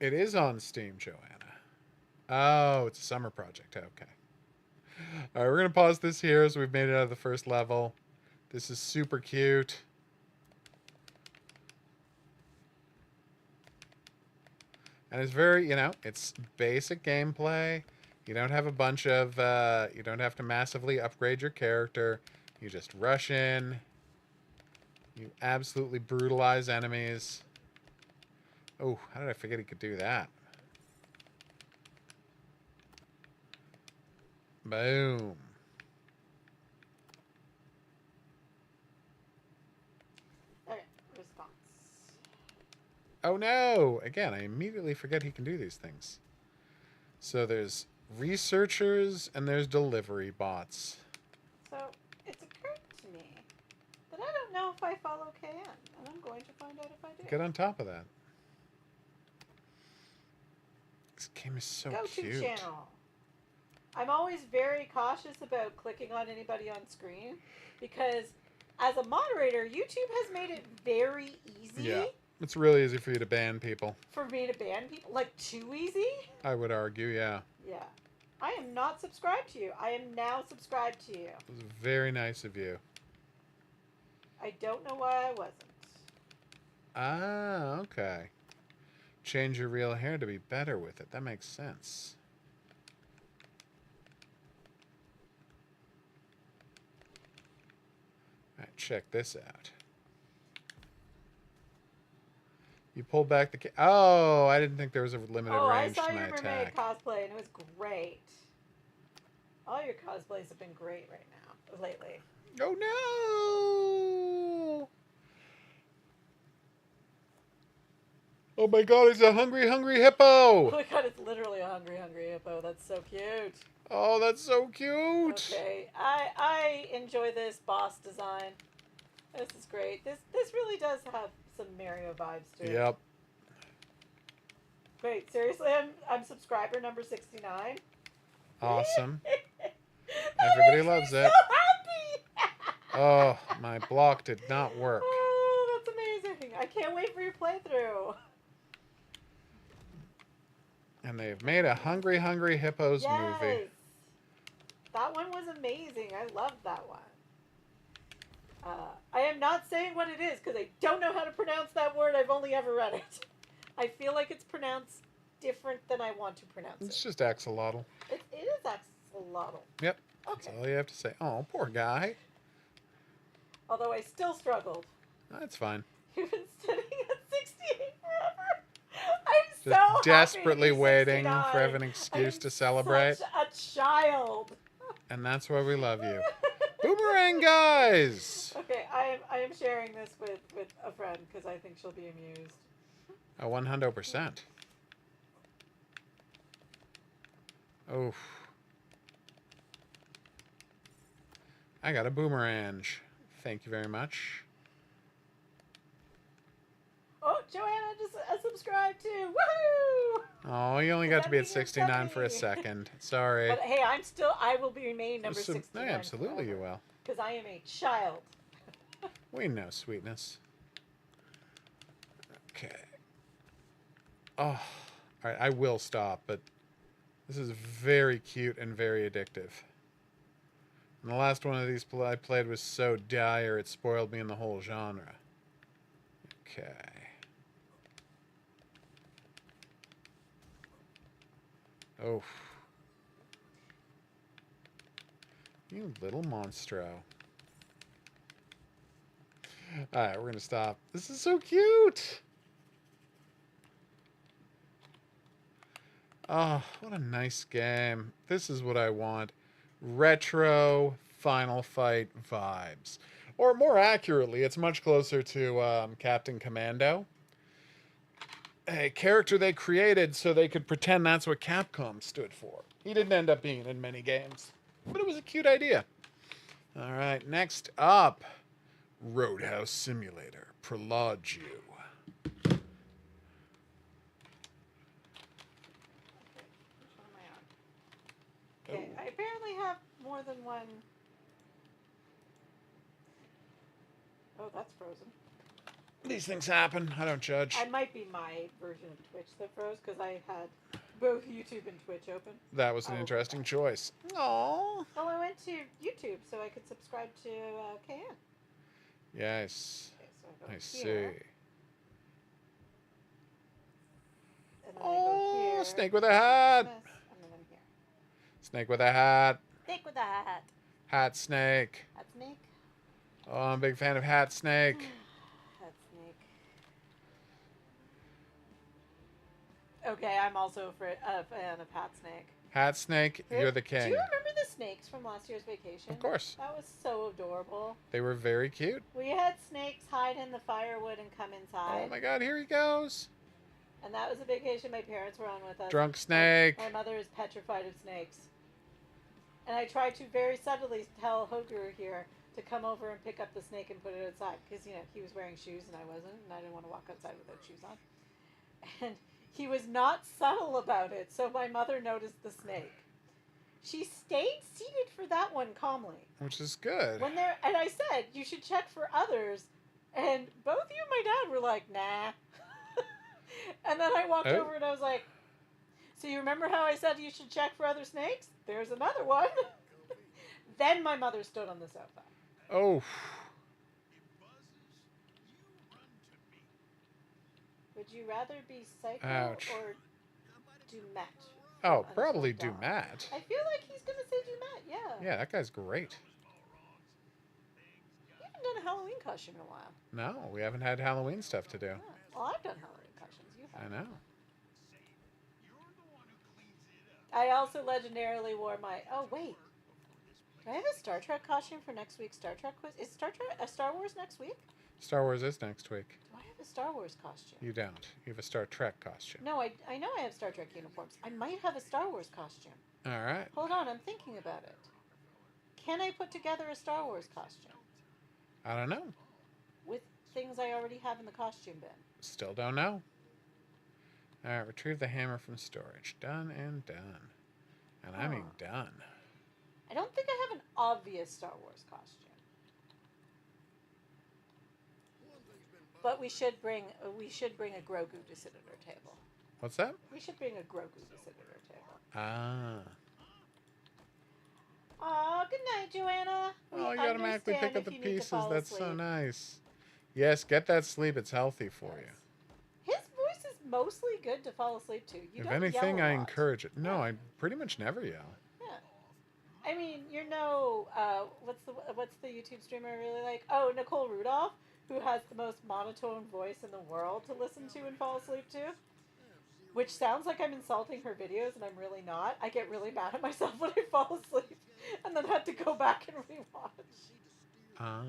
It is on Steam, Joanna. Oh, it's a summer project. Okay. All right, we're going to pause this here as we've made it out of the first level. This is super cute. And it's very, it's basic gameplay. You don't have a bunch of, you don't have to massively upgrade your character. You just rush in. You absolutely brutalize enemies. Oh, how did I forget he could do that? Boom. Okay, response. Oh no! Again, I immediately forget he can do these things. So there's researchers and there's delivery bots. So, it's occurred to me that I don't know if I follow KN, and I'm going to find out if I do. Get on top of that. This game is so Go-to cute. channel. I'm always very cautious about clicking on anybody on screen because as a moderator, YouTube has made it very easy It's really easy for you to ban people. for me to ban people. Like, too easy? I would argue, yeah. Yeah. I am not subscribed to you. I am now subscribed to you. It was very nice of you. I don't know why I wasn't. Ah, okay. Change your real hair to be better with it. That makes sense. Alright, check this out. You pull back the... Oh, I didn't think there was a limited range I saw to my your mermaid attack. cosplay and it was great. All your cosplays have been great right now, lately. Oh, no! Oh, my God, it's a hungry, hungry hippo! Oh my god, it's literally a hungry, hungry hippo. That's so cute. Oh, that's so cute! Okay, I enjoy this boss design. This is great. This really does have some Mario vibes to it. Yep. Wait, seriously, I'm subscriber number 69. Awesome. That Everybody makes me loves so it. happy. Oh, my block did not work. Oh, that's amazing. I can't wait for your your playthrough. And they've made a Hungry Hungry Hippos movie. Yes. That one was amazing. I loved that one. I am not saying what it is because I don't know how to pronounce that word. I've only ever read it. I feel like it's pronounced different than I want to pronounce it. It's just axolotl. It is axolotl. Yep. Okay. That's all you have to say. Oh, poor guy. Although I still struggled. That's fine. You've been sitting at 68 forever. I'm Just so happy desperately to be waiting 69. for an excuse I'm to celebrate. Such a child. And that's why we love you. Boomerang guys! Okay, I am sharing this with a friend because I think she'll be amused. 100%. Oh. I got a boomerang. Thank you very much. Oh, Joanna just subscribed too. Woohoo! Oh, you only got to be at That means 69 for a something. second. Sorry. But hey, I will be remain number 69. Absolutely you will. Because I am a child. We know, sweetness. Okay. Oh, all right. I will stop, but this is very cute and very addictive. And the last one of these I played was so dire it spoiled me in the whole genre. Okay. Oh. You little monstro. Alright, we're gonna stop. This is so cute! Oh, what a nice game. This is what I want. Retro Final Fight vibes. Or more accurately, it's much closer to Captain Commando. A character they created so they could pretend that's what Capcom stood for. He didn't end up being in many games, but it was a cute idea. All right, next up, Roadhouse Simulator, Prologue You. Okay, which one am I on? Okay, I apparently have more than one. Oh, that's frozen. These things happen. I don't judge. I might be my version of Twitch that froze because I had both YouTube and Twitch open. That was an interesting choice. Aww. Well, I went to YouTube so I could subscribe to KN. Yes. Okay, so I I go see. here, and then I Oh, go here. snake with a hat. This, and then I'm here. Snake with a hat. Snake with a hat. Hat snake. Hat snake. Oh, I'm a big fan of Hat Snake. Hat snake. Okay, I'm also a fan of Hat Snake. Hat Snake, you're the Do king. you remember the snakes from last year's vacation? Of course. That was so adorable. They were very cute. We had snakes hide in the firewood and come inside. Oh my god, here he goes. And that was a vacation my parents were on with us. Drunk snake. My mother is petrified of snakes. And I tried to very subtly tell Hoger here to come over and pick up the snake and put it outside. Because, you know, he was wearing shoes and I wasn't. And I didn't want to walk outside without shoes on. And he was not subtle about it. So my mother noticed the snake. She stayed seated for that one calmly. Which is good. And I said, you should check for others. And both you and my dad were like, nah. And then I walked over and I was like, so you remember how I said you should check for other snakes? There's another one. Then my mother stood on the sofa. Oh. Would you rather be Psycho Ouch. or Dumet? Oh, probably Dumat. I feel like he's going to say Dumet, yeah. Yeah, that guy's great. You haven't done a Halloween costume in a while. No, we haven't had Halloween stuff to do. Yeah. Well, I've done Halloween costumes. You I have. know. I also legendarily wore my... Oh, wait. Do I have a Star Trek costume for next week's Star Trek quiz? Is Star Wars next week? Star Wars is next week. Do I have a Star Wars costume? You don't. You have a Star Trek costume. No, I know I have Star Trek uniforms. I might have a Star Wars costume. All right. Hold on, I'm thinking about it. Can I put together a Star Wars costume? I don't know. With things I already have in the costume bin. Still don't know. All right, retrieve the hammer from storage. Done and done. And I mean done. I don't think I have an obvious Star Wars costume. But we should bring a Grogu to sit at our table. What's that? We should bring a Grogu to sit at our table. Ah. Aw, good night, Joanna. Oh, you automatically pick up the pieces. That's asleep. so nice. Yes, get that sleep. It's healthy for you. His voice is mostly good to fall asleep to. If anything, I encourage it. No, I pretty much never yell. Yeah. I mean, what's the YouTube streamer I really like? Oh, Nicole Rudolph, who has the most monotone voice in the world to listen to and fall asleep to. Which sounds like I'm insulting her videos, and I'm really not. I get really mad at myself when I fall asleep, and then have to go back and rewatch. Ah.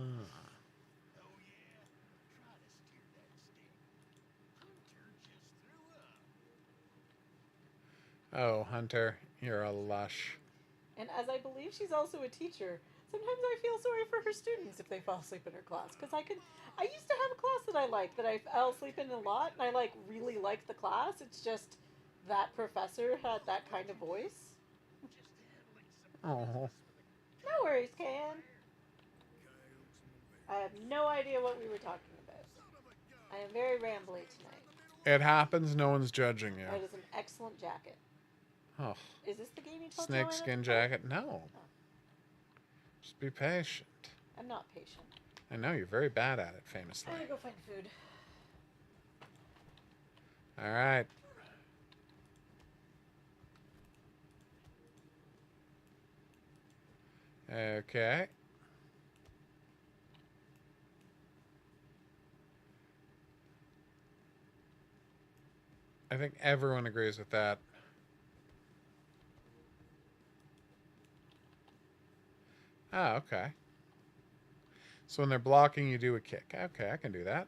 Oh, Hunter, you're a lush. And as I believe she's also a teacher, sometimes I feel sorry for her students if they fall asleep in her class. Because I used to have a class that I liked, that I fell asleep in a lot, and I really liked the class. It's just that professor had that kind of voice. Oh. No worries, Can. I have no idea what we were talking about. I am very rambly tonight. It happens. No one's judging you. That is an excellent jacket. Oh. Is this the game you told Snake Joanna skin to play? jacket? No. Oh. Just be patient. I'm not patient. I know you're very bad at it, famously. I gotta go find food. All right. Okay. I think everyone agrees with that. Oh, okay. So when they're blocking, you do a kick. Okay, I can do that.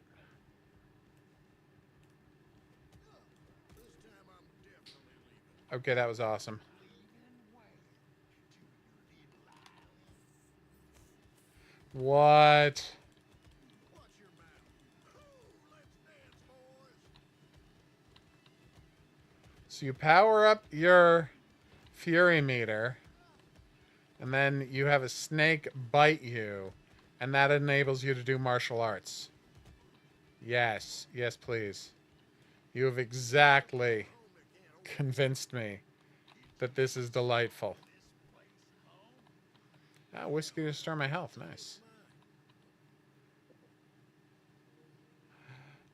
Okay, that was awesome. What? So you power up your fury meter, and then you have a snake bite you, and that enables you to do martial arts. Yes. Yes, please. You have exactly convinced me that this is delightful. Ah, whiskey to restore my health. Nice.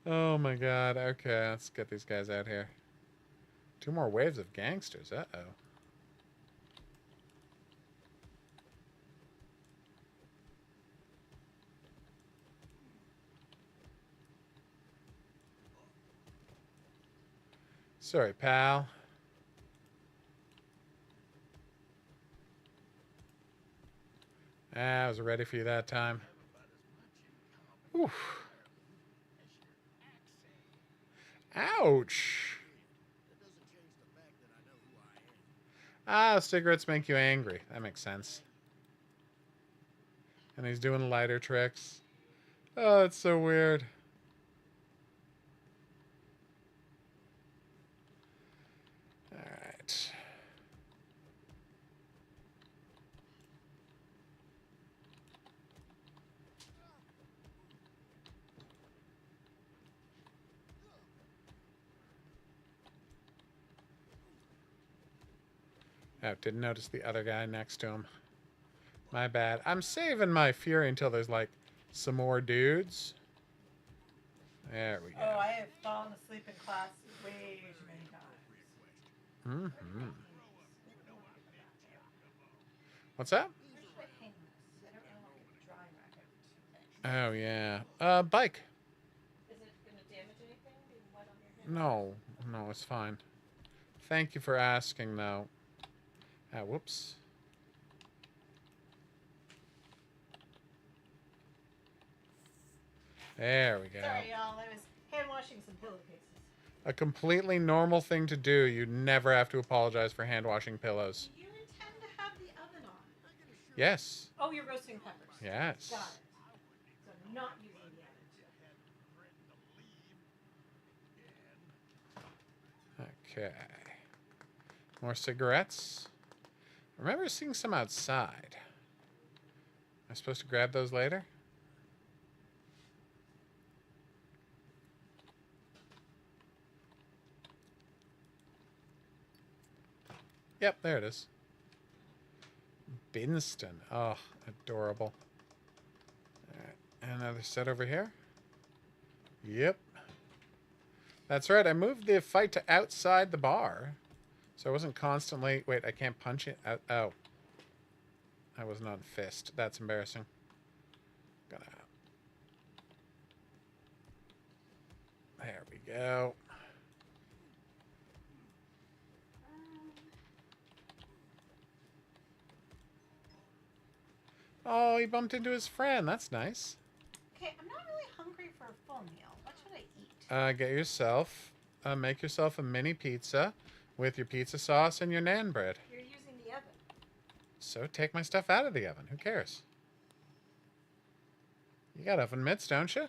Oh my god. Okay, let's get these guys out here. 2 more waves of gangsters. Uh-oh. Sorry, pal. I was ready for you that time. Oof. Ouch. Ah, cigarettes make you angry. That makes sense. And he's doing lighter tricks. Oh, it's so weird. Alright. Oh, didn't notice the other guy next to him. My bad. I'm saving my fury until there's, like, some more dudes. There we go. Oh, I have fallen asleep in class way too many times. Mm-hmm. What's that? Oh, yeah. Bike. Is it going to damage anything? Being wet on your hand? No, it's fine. Thank you for asking, though. Ah, whoops. There we go. Sorry, y'all. I was hand washing some pillowcases. A completely normal thing to do. You never have to apologize for hand washing pillows. Do you intend to have the oven on? Yes. Oh, you're roasting peppers. Yes. Got it. So I'm not using the oven. Okay. More cigarettes. I remember seeing some outside. Am I supposed to grab those later? Yep, there it is. Binston. Oh, adorable. Alright, another set over here. Yep. That's right, I moved the fight to outside the bar. So I wasn't constantly... Wait, I can't punch it? Oh. I wasn't on fist. That's embarrassing. Gonna... There we go. Oh, he bumped into his friend. That's nice. Okay, I'm not really hungry for a full meal. What should I eat? Get yourself... make yourself a mini pizza with your pizza sauce and your naan bread. You're using the oven. So take my stuff out of the oven. Who cares? You got oven mitts, don't you? I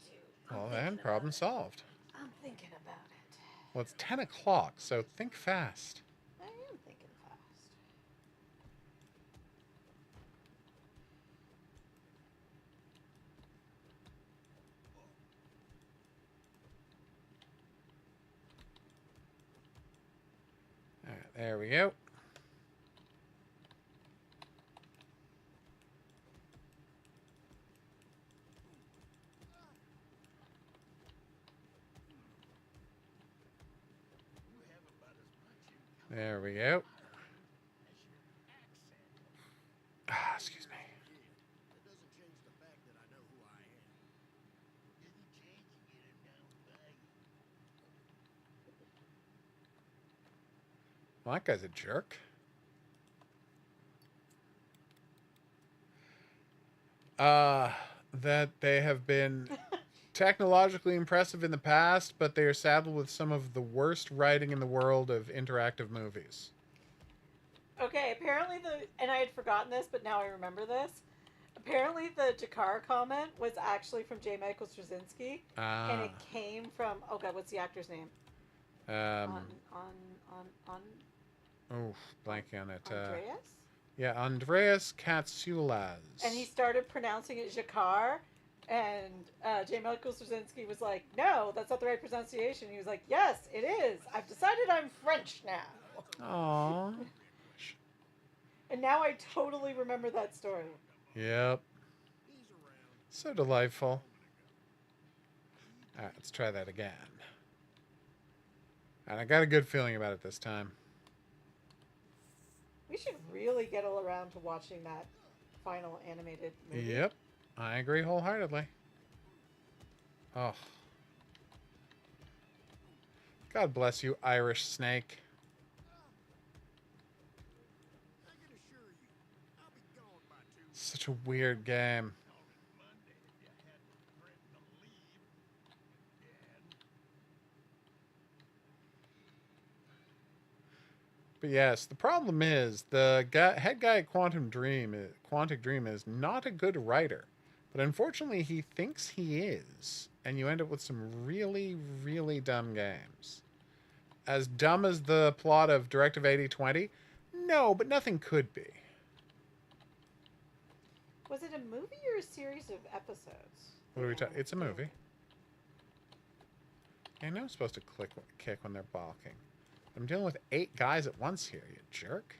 do. Well then, problem solved. I'm thinking about it. Well, it's 10 o'clock, so think fast. I am thinking fast. All right, there we go. There we go. Ah, excuse me. Well, that guy's a jerk. That they have been technologically impressive in the past, but they are saddled with some of the worst writing in the world of interactive movies. Okay, apparently and I had forgotten this, but now I remember this. Apparently the Jakar comment was actually from J. Michael Straczynski, and it came from, oh god, what's the actor's name? Blanking on it. Andreas? Yeah, Andreas Katsoulas. And he started pronouncing it Jakar, and J. Michael Straczynski was like, no, that's not the right pronunciation. He was like, yes, it is. I've decided I'm French now. Aww. And now I totally remember that story. Yep. So delightful. Alright, let's try that again. And I got a good feeling about it this time. We should really get around to watching that final animated movie. Yep. I agree wholeheartedly. Oh. God bless you, Irish snake. Such a weird game. But yes, the problem is the head guy at Quantic Dream is not a good writer. But unfortunately, he thinks he is. And you end up with some really, really dumb games. As dumb as the plot of Directive 8020? No, but nothing could be. Was it a movie or a series of episodes? What are we talking? It's a movie. I know I'm supposed to kick when they're balking. I'm dealing with 8 guys at once here, you jerk.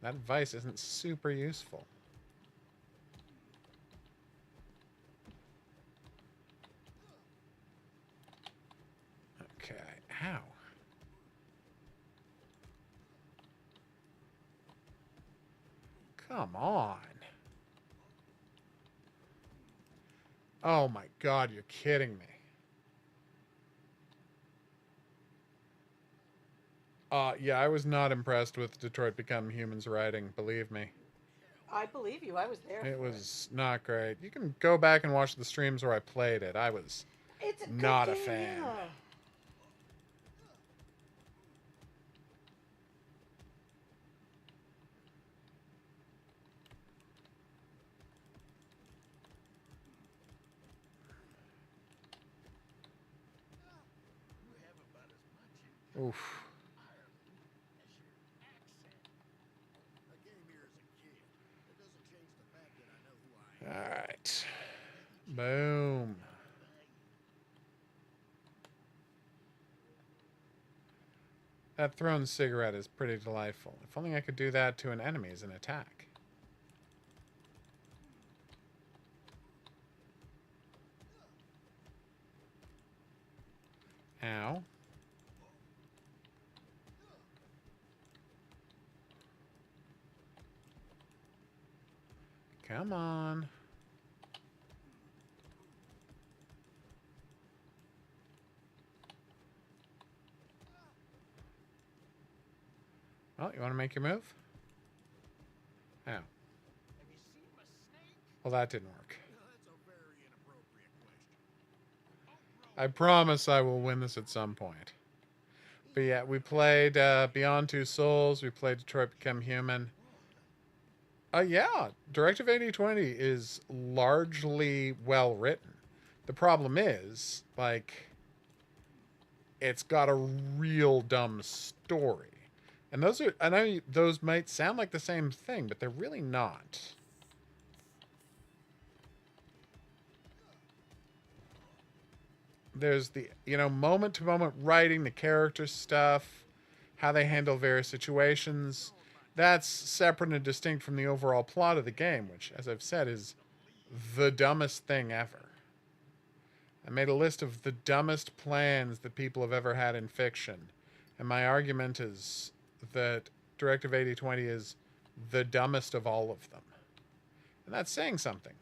That advice isn't super useful. Okay, ow. Come on. Oh my god, you're kidding me. Yeah, I was not impressed with Detroit Become Human's writing, believe me. I believe you. I was there. It was not great. You can go back and watch the streams where I played it. I was not a fan. Yeah. Oof. All right. Boom. That thrown cigarette is pretty delightful. If only I could do that to an enemy as an attack. Ow. Come on. Well, you want to make your move? Ow. Well, that didn't work. I promise I will win this at some point. But yeah, we played Beyond Two Souls. We played Detroit Become Human. Yeah, Directive 8020 is largely well written. The problem is, like, it's got a real dumb story. And those are, I know those might sound like the same thing, but they're really not. There's the, moment to moment writing, the character stuff, how they handle various situations. That's separate and distinct from the overall plot of the game, which, as I've said, is the dumbest thing ever. I made a list of the dumbest plans that people have ever had in fiction. And my argument is that Directive 8020 is the dumbest of all of them. And that's saying something.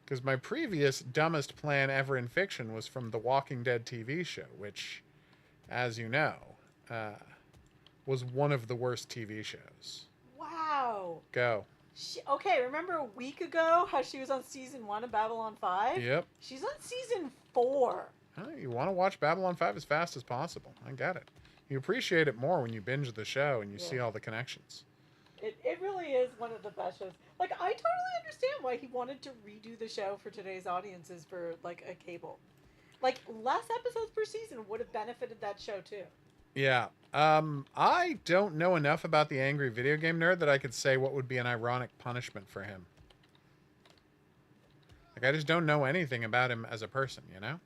Because my previous dumbest plan ever in fiction was from the Walking Dead TV show, which, as you know, was one of the worst TV shows. Wow. Go. Okay, remember a week ago how she was on season 1 of Babylon 5? Yep. She's on season 4. You want to watch Babylon 5 as fast as possible. I get it. You appreciate it more when you binge the show and you see all the connections. It really is one of the best shows. Like, I totally understand why he wanted to redo the show for today's audiences for, like, a cable. Like, less episodes per season would have benefited that show, too. Yeah. I don't know enough about the angry video game nerd that I could say what would be an ironic punishment for him. Like, I just don't know anything about him as a person, you know?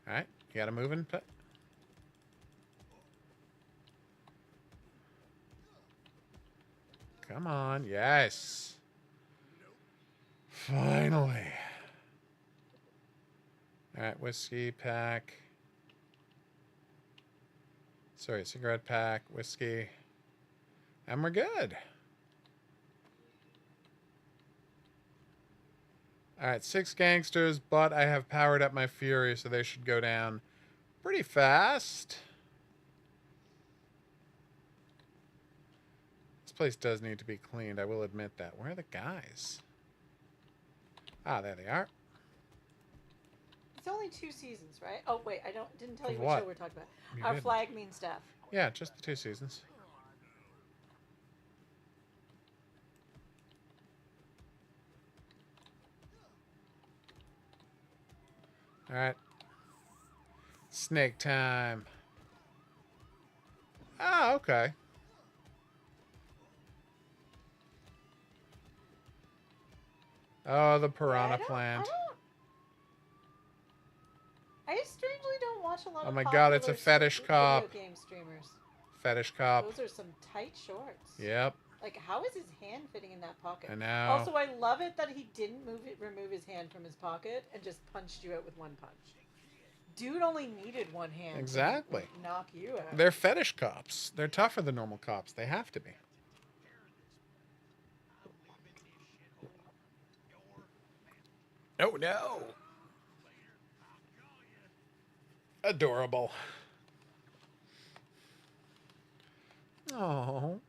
Alright, you got a moving put? Come on, yes. Finally. Alright, whiskey pack. Sorry, cigarette pack, whiskey. And we're good. Alright, 6 gangsters, but I have powered up my fury, so they should go down pretty fast. This place does need to be cleaned, I will admit that. Where are the guys? Ah, there they are. It's only 2 seasons, right? Oh, wait, didn't tell you Of what what? show we're talking about. You Our didn't. flag means death. Yeah, just the 2 seasons. Alright. Snake time. Ah, okay. Oh, the piranha plant. I strangely don't watch a lot of Oh my god, it's a fetish cop. video game streamers. Fetish cop. Those are some tight shorts. Yep. Like, how is his hand fitting in that pocket? I know. Also, I love it that he didn't remove his hand from his pocket and just punched you out with one punch. Dude only needed one hand. Exactly. To knock you out. They're fetish cops. They're tougher than normal cops. They have to be. Oh no. Adorable. Oh.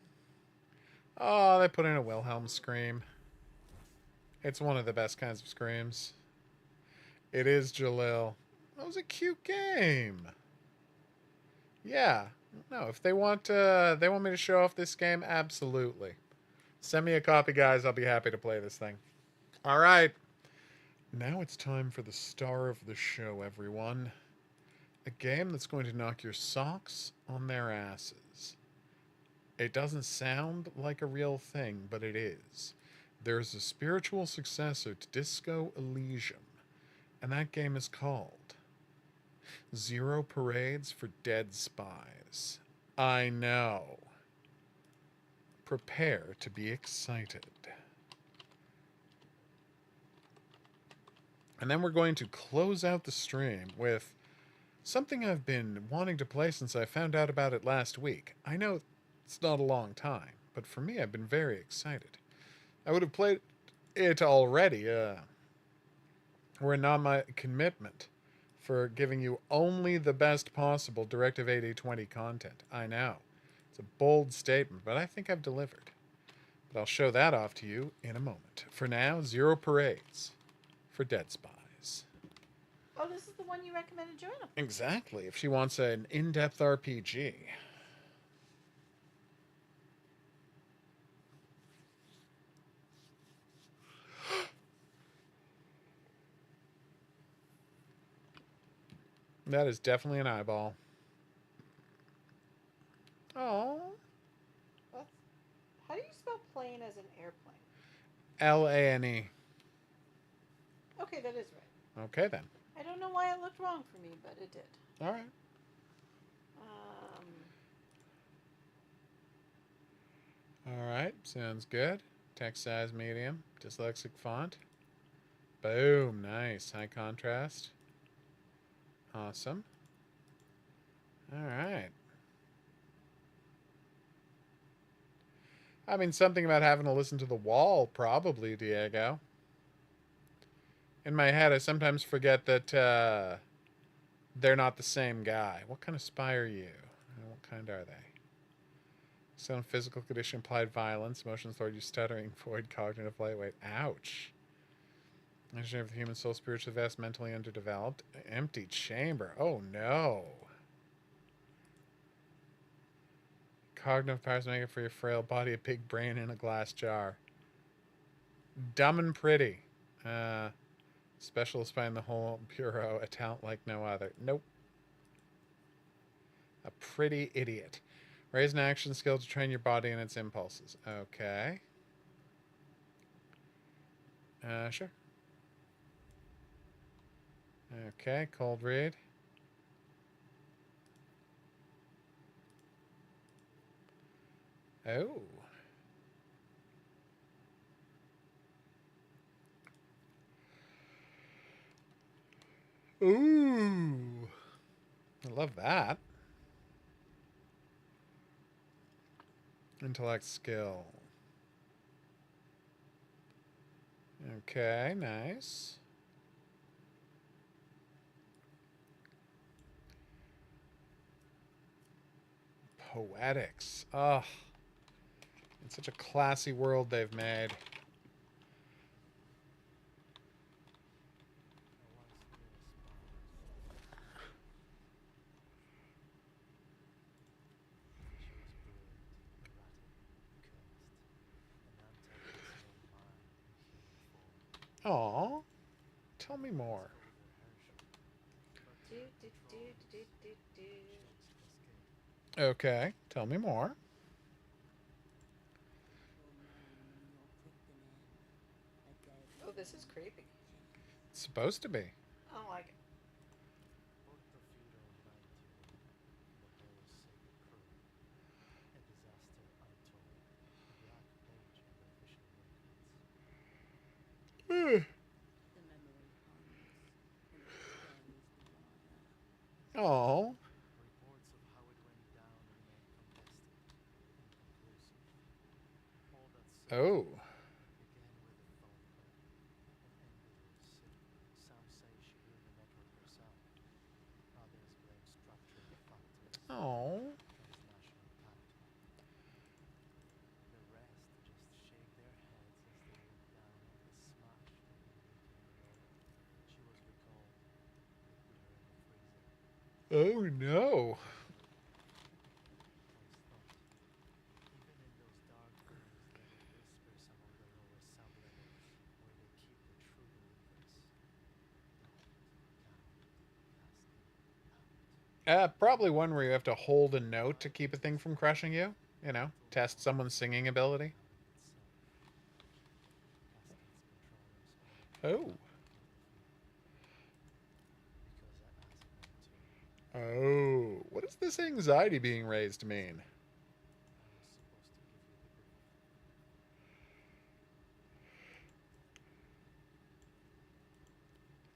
Oh, they put in a Wilhelm scream. It's one of the best kinds of screams. It is Jalil. That was a cute game. Yeah. No, if they want me to show off this game, absolutely. Send me a copy, guys. I'll be happy to play this thing. All right. Now it's time for the star of the show, everyone. A game that's going to knock your socks on their asses. It doesn't sound like a real thing, but it is. There's a spiritual successor to Disco Elysium, and that game is called 0 parades for dead spies. I know. Prepare to be excited. And then we're going to close out the stream with something I've been wanting to play since I found out about it last week. I know it's not a long time, but for me, I've been very excited. I would have played it already, were it not my commitment for giving you only the best possible Directive 8020 content. I know. It's a bold statement, but I think I've delivered. But I'll show that off to you in a moment. For now, 0 parades for dead spies. Oh, this is the one you recommended Joanna. Exactly, if she wants an in-depth RPG. That is definitely an eyeball. Oh. How do you spell plane as an airplane? Lane. Okay, that is right. Okay, then. I don't know why it looked wrong for me, but it did. All right. All right, sounds good. Text size medium, dyslexic font. Boom, nice. High contrast. Awesome. All right. I mean, something about having to listen to the wall, probably, Diego. In my head, I sometimes forget that they're not the same guy. What kind of spy are you? What kind are they? Some physical condition, applied violence, emotions toward you, stuttering, void, cognitive, lightweight. Ouch. Engineer of the human soul, spiritually vast, mentally underdeveloped. Empty chamber. Oh, no. Cognitive powers make it for your frail body, a big brain in a glass jar. Dumb and pretty. Specialist spy in the whole bureau, a talent like no other. Nope. A pretty idiot. Raise an action skill to train your body and its impulses. Okay. Sure. Okay, cold read. Oh. Ooh. I love that. Intellect skill. Okay, nice. Poetics. Oh. It's such a classy world they've made. Aw. Tell me more. Okay, tell me more. Oh, this is creepy. It's supposed to be. I don't like it. Oh. Oh. Oh. Oh no. Probably one where you have to hold a note to keep a thing from crushing you. You know, test someone's singing ability. Oh. Oh, what does this anxiety being raised mean?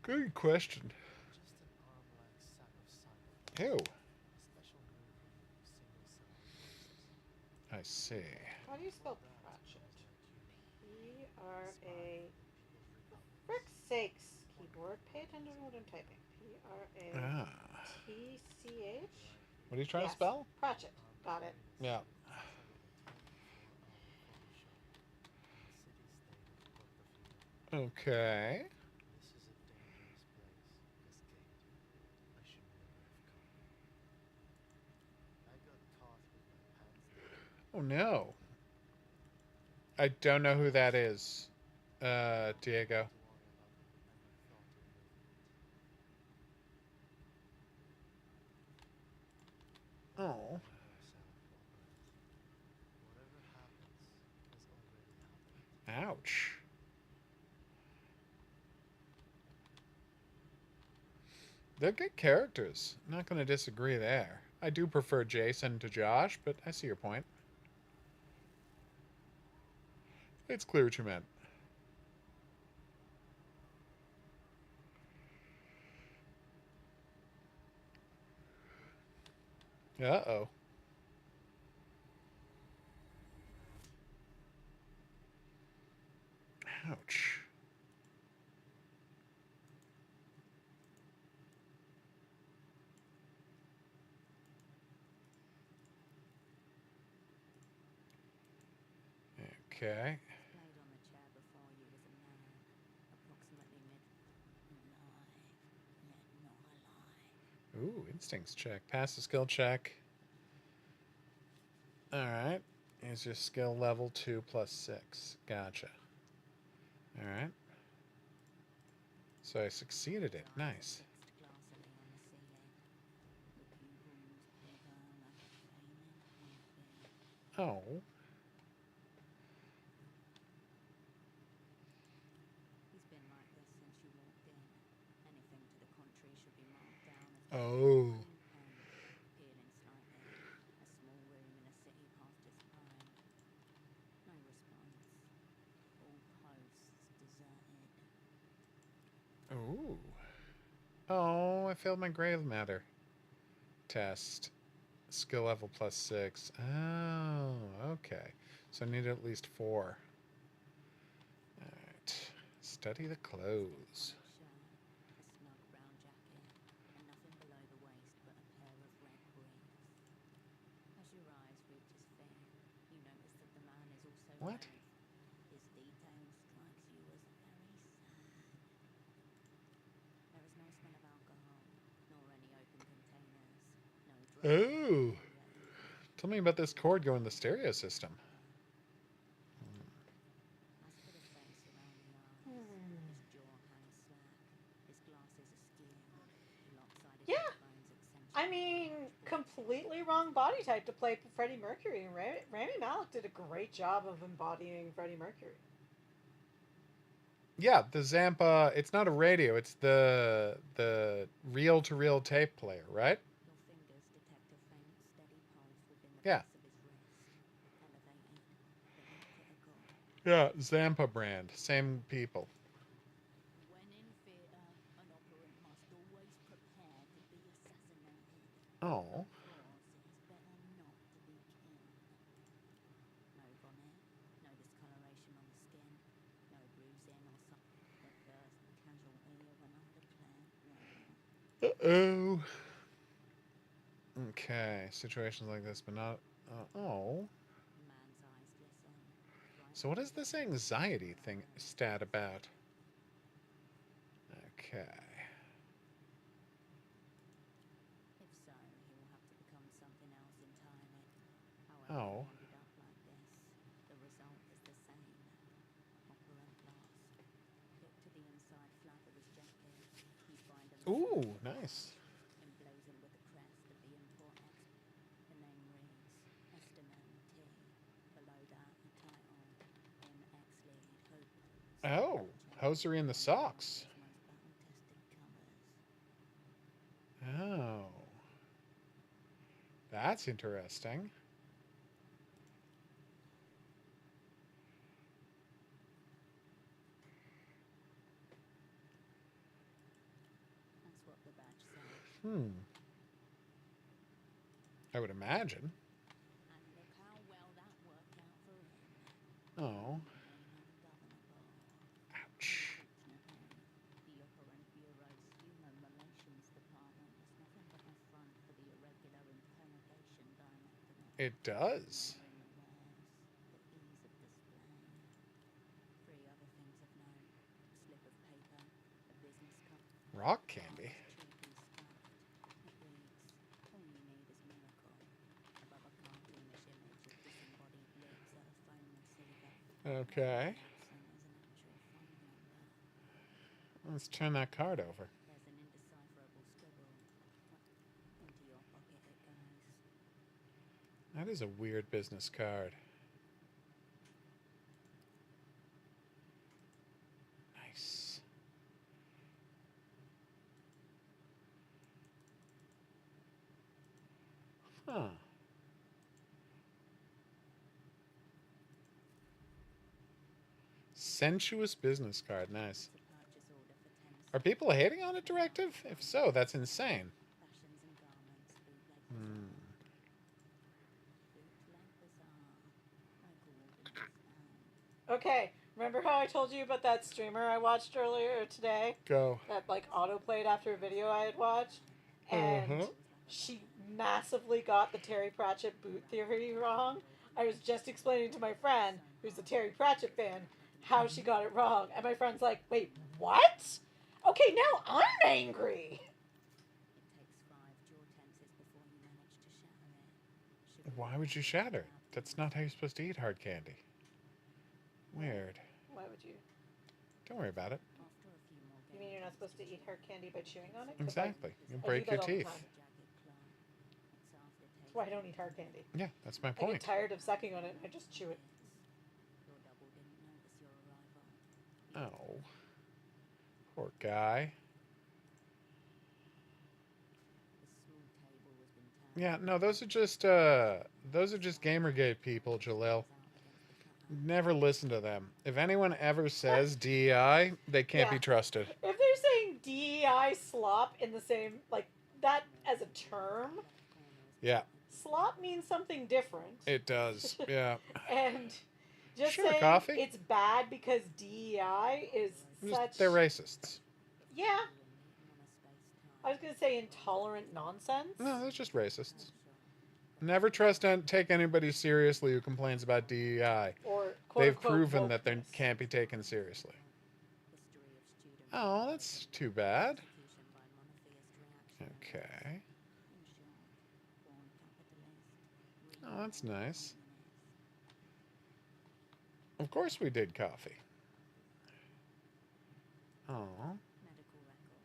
Good question. Ew. I see. How do you spell Pratchett? P-R-A... Frick's sakes, keyboard. Pay attention to what I'm typing. Ah. P-R-A-T-C-H? What are you trying to Yes. spell? Pratchett. Got it. Yeah. Okay. Oh no. I don't know who that is. Diego. Oh. Ouch. They're good characters. Not going to disagree there. I do prefer Jason to Josh, but I see your point. It's clear what you meant. Uh-oh. Ouch. Okay. Laid on the chair before you was a man, approximately mid, yet not alive. Ooh, instincts check. Pass the skill check. Alright. Here's your skill level 2 plus 6. Gotcha. Alright. So I succeeded it. Nice. Fixed glassily on the ceiling. The pupils quiver like a flaming heartbeat. Oh. He's been like this since you walked in. Anything to the contrary should be marked down as Oh. peeling slightly. A small room in a city past his prime. No response. All posts deserted. Ooh. Oh, I failed my grave matter test. Skill level plus 6. Oh, okay. So I need at least 4. Alright. Study the clothes. Shirt, a snug brown jacket, and nothing below the waist but a pair of red briefs. As your eyes reach his feet, you notice that the man is also What? red. His detail strikes you as very sad. There is no smell of alcohol, nor any open containers. No drugs. Oh. Tell me about this cord going to the stereo system. As for the face around the eyes, his jaw hangs slack, his glasses askew, lopsided Yeah. cheekbones accentuate. I mean, completely wrong body type to play Freddie Mercury. Rami Malek did a great job of embodying Freddie Mercury. Yeah, the Zampa, it's not a radio, it's the reel-to-reel tape player, right? Your fingers detect a faint, steady pulse within the Yeah. base of his wrist. Elevated, but not critical. Yeah, Zampa brand. Same people. When in theatre, an operant must always prepare to be assassinated. Oh. Of course, it is better not to be killed. No bonnet, no discoloration on the skin, no bruising or something. The first casualty of an undeclared war. Uh-oh. Okay, situations like this, but not... oh. Man's eyes glisten. So what is this anxiety thing stat about? Okay. If so, he will have to become something else entirely. However, Oh. he ended up like this. The result is the same. Operant lost. Hooked to the inside flap of his jacket, you find a Ooh, nice. emblazoned with the crest of the import export. The name reads Estimate T. Below that, the title MX Lead Hope. Oh, hosiery in the socks. Most battle-tested colours. Oh. that's interesting. That's what the badge said. I would imagine. And look how well that worked out for him. Oh. Ungovernable. Ouch. Unfortunately, the Operant Bureau's Human Relations Department is nothing but a front for the irregular interrogation directorate. It does. Wearing the wares, the ease of display. 3 other things of note. A slip of paper, a business card. Rock candy. Cheaply stuffed. It reads, all you need is miracle. Above a cartoonish image of disembodied lips at a phone receiver. Okay. Absent is an actual phone number. Let's turn that card over. There's an indecipherable scribble. Into your pocket it goes. That is a weird business card. Nice. Huh. Sensuous business card. Nice. It's a purchase order for 10 Are people hating on it, Directive? If so, that's insane. fashions and garments. Bootleg Hmm. bazaar. Local ordinance. Okay, remember how I told you about that streamer I watched earlier today? Go. That like auto played after a video I had watched, and Uh-huh. she massively got the Terry Pratchett boot theory wrong. I was just explaining to my friend, who's a Terry Pratchett fan, how she got it wrong, and my friend's like, "Wait, what? Okay, now I'm angry." It takes 5 jaw tenses before you manage to shatter it. Why would you shatter it? That's not how you're supposed to eat hard candy. Weird. Why would you? Don't worry about it. After a few more You mean you're not supposed to eat hard candy by chewing on it? 'Cause Exactly. You I do break that your all the teeth. time. That's why I don't eat hard candy. Yeah, that's my I get point. tired of sucking on it. I just chew it. Your double didn't notice your arrival. Oh. Poor guy. The small table was been turned Yeah, no, those are just Gamergate people, Jalil. out against the cutout. Never listen to them. If anyone ever says DEI, they can't Yeah. be trusted. If they're saying DEI slop in the same, like, that as a term, Left corner is Yeah, slop means something different. it does. Yeah. And just Sure, saying coffee. it's bad because DEI is such. They're racists. Yeah, on a space I was going to say intolerant nonsense. No, they're just racists. Never take anybody seriously who complains about DEI. Or quote They've unquote proven that they wokeness. can't be taken seriously. history of student Oh, that's too bad. persecution by monotheist reaction. Okay. In short, born capitalist. Oh, that's nice. Of course we did coffee. Oh. Medical record.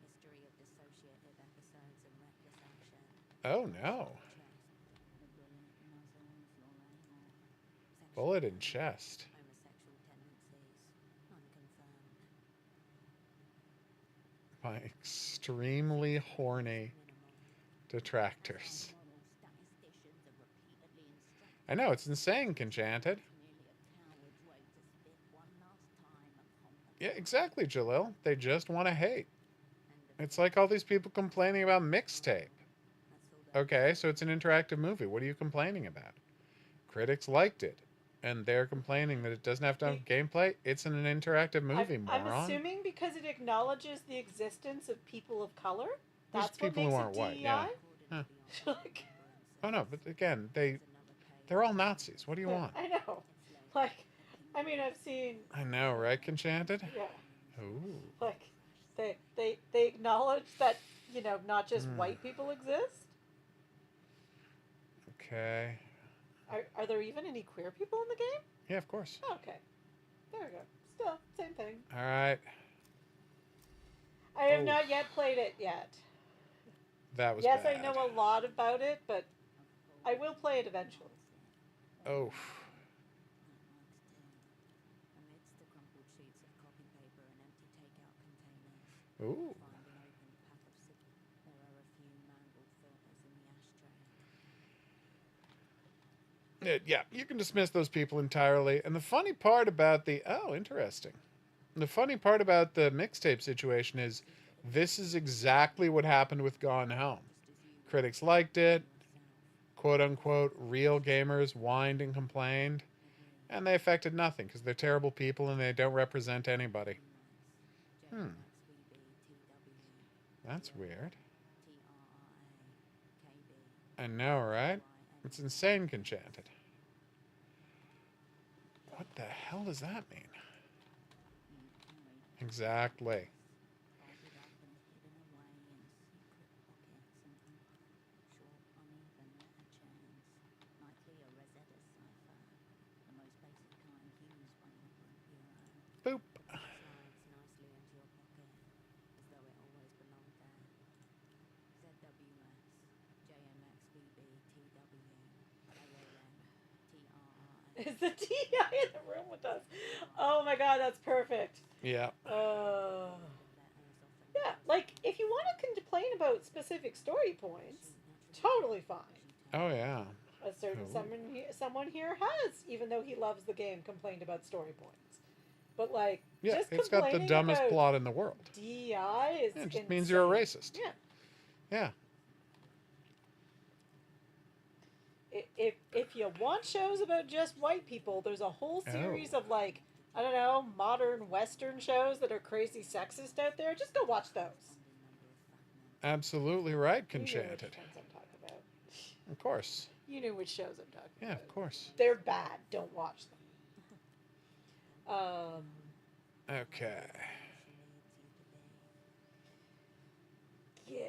History of dissociative episodes and reckless action. Oh no. Chest. The bullet muzzle florate. Bullet in chest. Homosexual tendencies. Unconfirmed. By extremely horny Minimal. detractors. Moral statisticians are repeatedly instructed. I know, it's insane, Enchanted. Merely a coward's way to spit one last time upon the Yeah, exactly, Jalil. They just want to hate. end of It's like all these people complaining about mixtape. That's all there Okay, so it's an interactive movie. What are you complaining about? Critics liked it, and they're complaining that it doesn't have to have gameplay. It's an interactive movie, I'm moron. assuming because it acknowledges the existence of people of color. There's That's what people who makes aren't it white, DEI. yeah. according to the Like, Oh no, but again, they're all Nazis. What do you want? I know. Like, I mean, I've seen. I know, right, Enchanted? Yeah. Ooh. Like, they acknowledge that not just Hmm. white people exist. Okay. Are there even any queer people in the game? Yeah, of course. Okay. There we go. Still, same thing. All right. I have Oh. not yet played it yet. That was Yes, bad. I know a lot about it, but I will play it eventually. Oh. Amidst the crumpled sheets of copy paper and empty takeout containers, Ooh. find an open pack of there are a few mangled filters in the ashtray. Yeah, you can dismiss those people entirely. And the funny part about interesting. The funny part about the mixtape situation is this is exactly what happened with Gone Home. Critics liked it, quote unquote, real gamers whined and complained, and they affected nothing because they're terrible people and they don't represent anybody. Hmm, that's weird. I know, right? It's insane, Enchanted. What the hell does that mean? Exactly. Boop. Is the TI in the room with us? Oh my god, that's perfect. Yeah. Yeah, like if you want to complain about specific story points, totally fine. Oh, yeah. A certain Ooh. someone here has, even though he loves the game, complained about story points. But like, Yeah, just it's got the complaining dumbest about plot in the world. DEI is Yeah, it just insane. means you're a racist. Yeah. Yeah. If you want shows about just white people, there's a whole series Oh. of like, I don't know, modern Western shows that are crazy sexist out there. Just go watch those. Absolutely right, You know which Enchanted. ones I'm talking about. Of course. You know which shows I'm talking Yeah, about. of course. They're bad. Don't watch them. Okay. Yeah,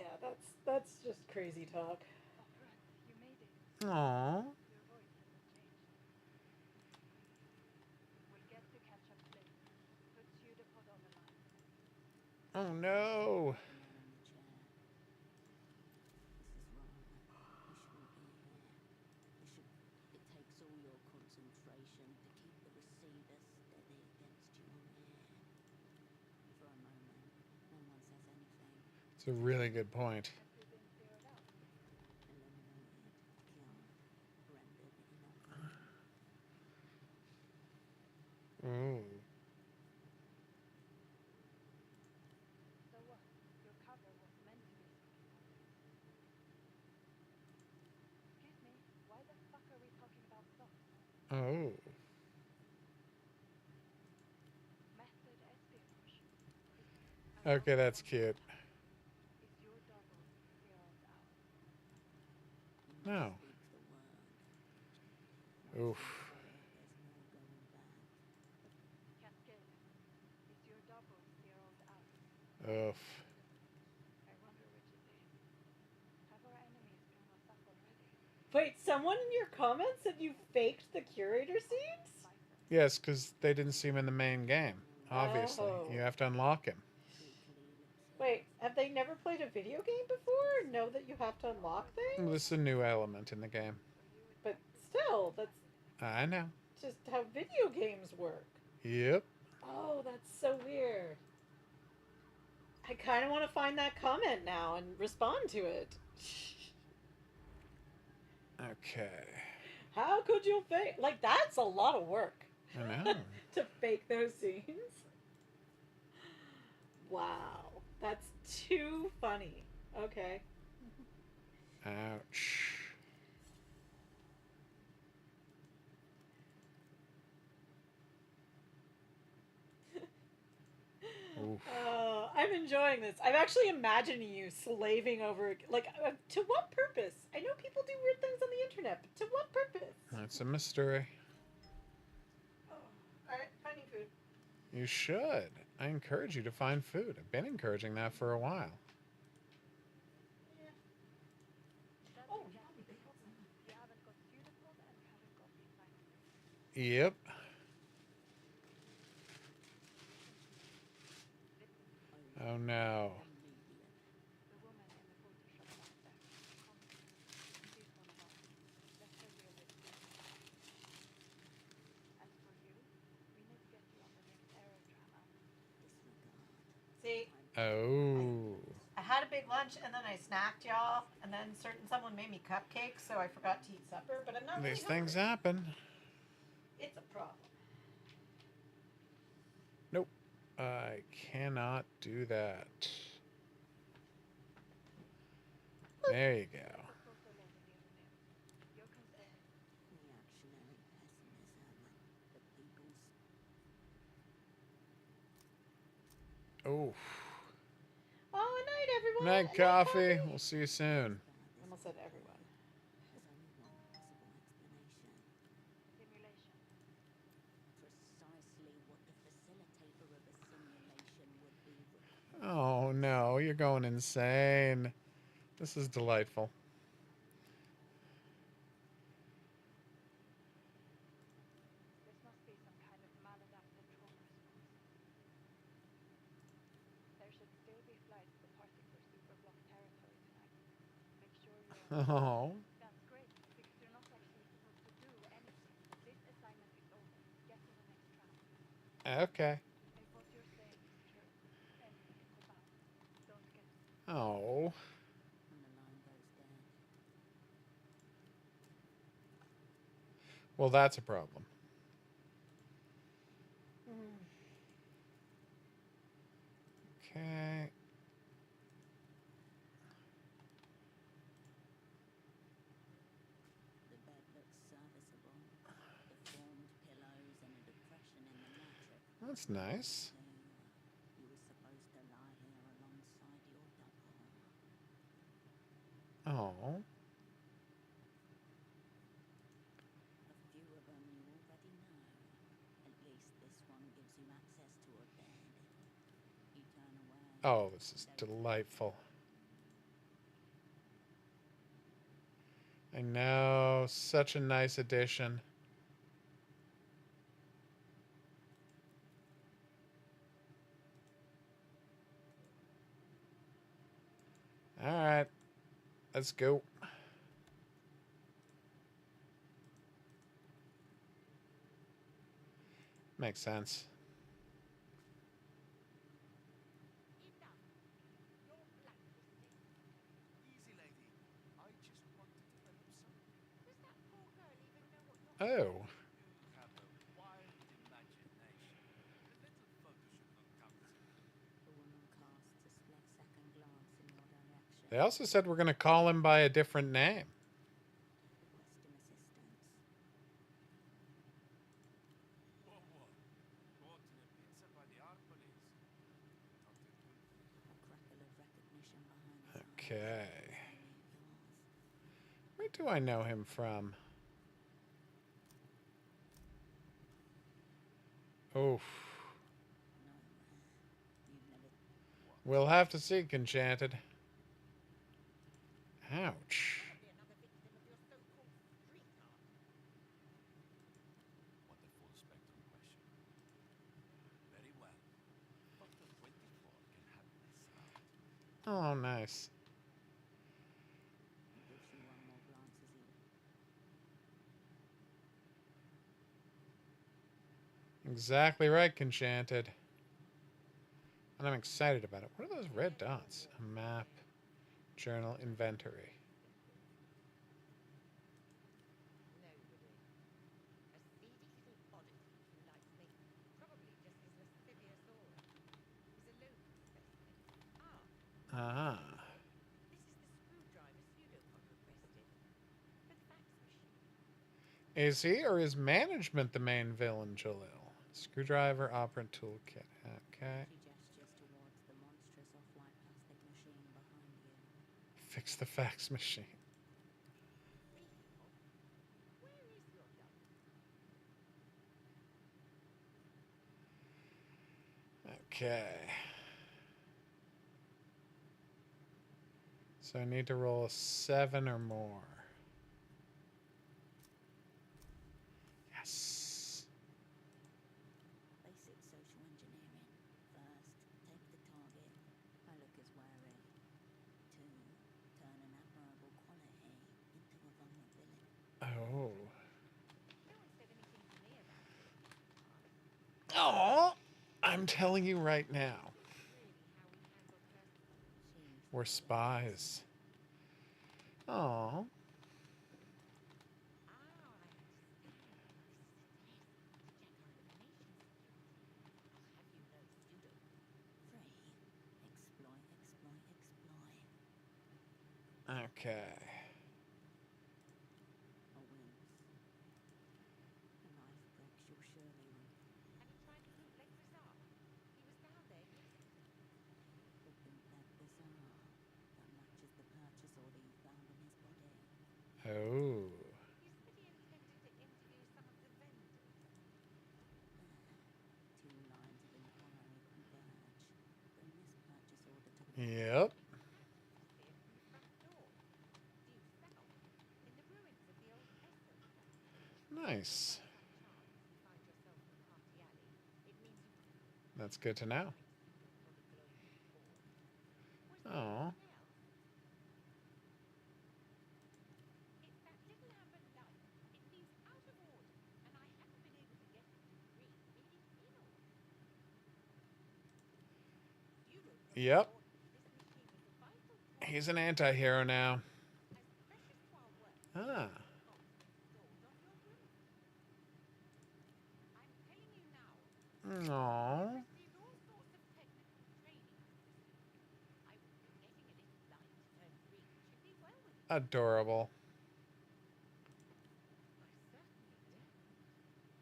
that's just crazy talk. Aww. Oh no. It's a really good point. Ooh. Oh. Okay, that's cute. No. Oof. Oof. Wait, someone in your comments said you faked the curator scenes? Yes, because they didn't see him in the main game. Obviously. Oh. You have to unlock him. Wait, have they never played a video game before? Know that you have to unlock things? This is a new element in the game. But still, that's I know. just how video games work. Yep. Oh, that's so weird. I kind of want to find that comment now and respond to it. Okay. How could you fake? Like, that's a lot of work. I know. To fake those scenes. Wow. That's too funny. Okay. Ouch. Oof. I'm enjoying this. I'm actually imagining you slaving over, like, to what purpose? I know people do weird things on the internet, but to what purpose? That's a mystery. Oh, alright, finding food. You should. I encourage you to find food. I've been encouraging that for a while. Yeah. Oh, Yep. Oh no. see, Oh. I had a big lunch, and then I snacked, y'all, and then someone made me cupcakes, so I forgot to eat supper. But I'm not really These things hungry. happen. It's a problem. Nope. I cannot do that. There you go. Reactionary pessimism. The people's Oh. Well, good night, everyone. Night, coffee. We'll see you soon. I almost said everyone. has only one possible explanation. Simulation. Precisely what the facilitator of a simulation would be required. Oh no, you're going insane. This is delightful. This must be some kind of maladaptive trauma response. There should still be flights departing for superblock territory tonight. Make sure you're Oh. That's great, because you're not actually supposed to do anything. This assignment is over. Get to the next round. Okay. If what you're saying is true, anything is about. Don't get Oh. And the line goes dead. Well, that's a problem. Okay. The bed looks serviceable. Deformed pillows and a depression in the mattress. That's nice. You were supposed to lie here alongside your double. Oh. A few of them you already know. At least this one gives you access to a bed. You turn away. Oh, this is delightful. I know. Such a nice addition. All right. Let's go. Makes sense. Enough. You're blacklisted. Easy, lady. I just want to develop some. Does that poor girl even know what you're Oh. You have a wild imagination. A little photo should not count as a The woman casts a split-second glance in your direction. They also said we're going to call him by a different name. Requesting assistance. Whoa, whoa. Caught in a pizza by the art police. Not a good A crackle of recognition behind his eyes. Okay. Only yours. Where do I know him from? Oof. Nowhere. You've never. We'll have to see, Enchanted. Ouch. I'll be another victim of your so-called street art. wonderful spectrum question. Very well. Photo 24 can have this start. Oh, nice. He gives you one more glance as he. Exactly right, Enchanted. And I'm excited about it. What are those red dots? A map, journal, inventory. Nobody. A seedy little oddity who likes me. Probably just as lascivious all. He's a local specimen. Ah. This is the screwdriver pseudocon requested. For the fax machine. Is he or is management the main villain, Jalil? Screwdriver, operant toolkit. Okay. She gestures towards the monstrous off-white plastic machine behind you. Fix the fax machine. Speaking of, where is your dog? Okay. So I need to roll a 7 or more. Yes. Basic social engineering. First, take the target. I look as wary. 2, turn an admirable quality into a vulnerability. Oh. No one said anything to me about it. Oh. I'm telling you right now. This is really how we handle personal. She We're spies. Oh. Okay. A wince. A knife breaks your surely one. And he tried to bootleg Bazaar. He was down there yesterday. The bootleg bizarre. That matches the purchase order you found on his body. Oh. You said he intended to interview some of the vendors. Two lines of inquiry converge. Bring this purchase order to the Yep. Clear from the front door. Due south, in the ruins of the old Esso plant. Nice. By some chance you find yourself in a party alley, it means you That's good to know. find suited for the global cause. Was there Oh. anything else? It's that little amber light. It seems out of order, and I haven't been able to get it to agree it is in order. You wrote from Yep. the orders. This machine is a vital part He's an anti-hero now. as precious to our work. Ah. Box installed on your roof. I'm telling you now, Aww. received all sorts of technical training on this system. I would think getting a little light turn green should be well within. Adorable. I certainly do.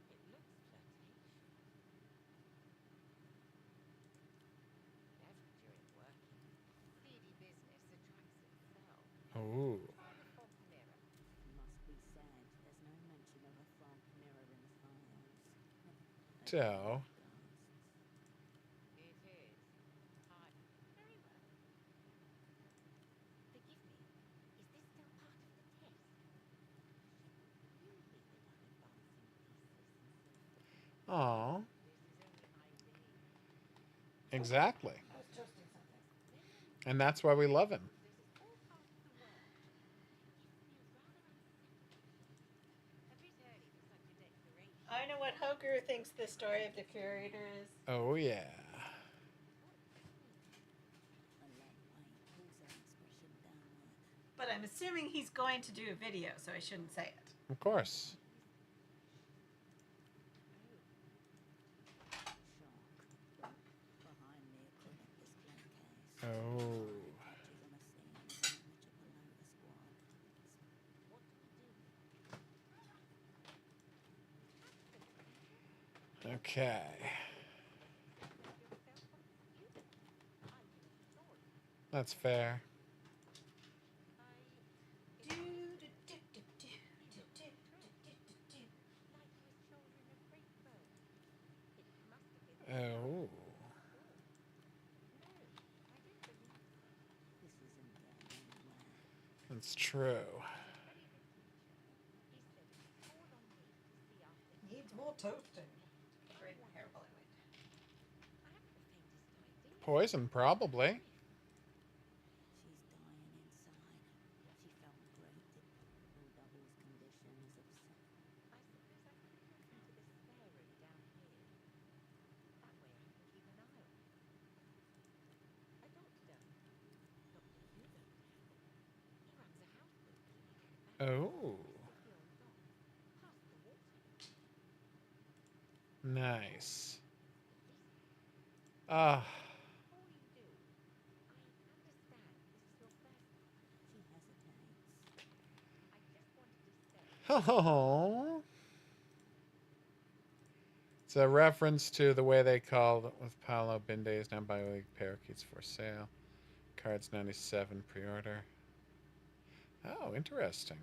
It looks flirtatious. Never during working. Seedy business attracts itself. Ooh. Try the fog mirror. must be said, there's no mention of a fog mirror in the files. So. It is. Hi. Very well. Forgive me. Is this still part of the test? You be the one advancing thesis and so forth. Aw. This is only my baby. Exactly. I was toasting something. And that's why we love him. This is all part of the work. It gets me rather unsettled. A bit early for such a declaration. I know what Hoger thinks the story of the curator is. Oh, yeah. What does it mean? A lead weight pulls her expression downward. But I'm assuming he's going to do a video, so I shouldn't say it. Of course. Shock. Behind the acrylic display case. Oh. Patches on a scene from Amateur Pelota Squad. What do we do? Okay. Yourself on you? I can assure you. That's fair. Do, do, do, do, do, do, do, do, do. Like he was shouldering a great burden. It must have been. Oh. No, I don't believe so. This isn't going anywhere. That's true. Very good teacher. He said it's all on me to see after. Needs more toasting. Great hair blowing. I haven't the faintest idea. Poison, probably. She's dying inside. She felt great. All doubles conditions upset. I suppose I could look into the spare room down here. That way I can keep an eye on her. A doctor. Dr. Hugo would help. He runs a houseboat clinic. Oh. The old dock. Past the water. Nice. Ah. Before you do, I understand this is your first time. She hesitates. I just wanted to say Oh. It's a reference to the way they called with Paolo Binde's now by League Parakeets for sale. Cards 97 pre-order. Oh, interesting.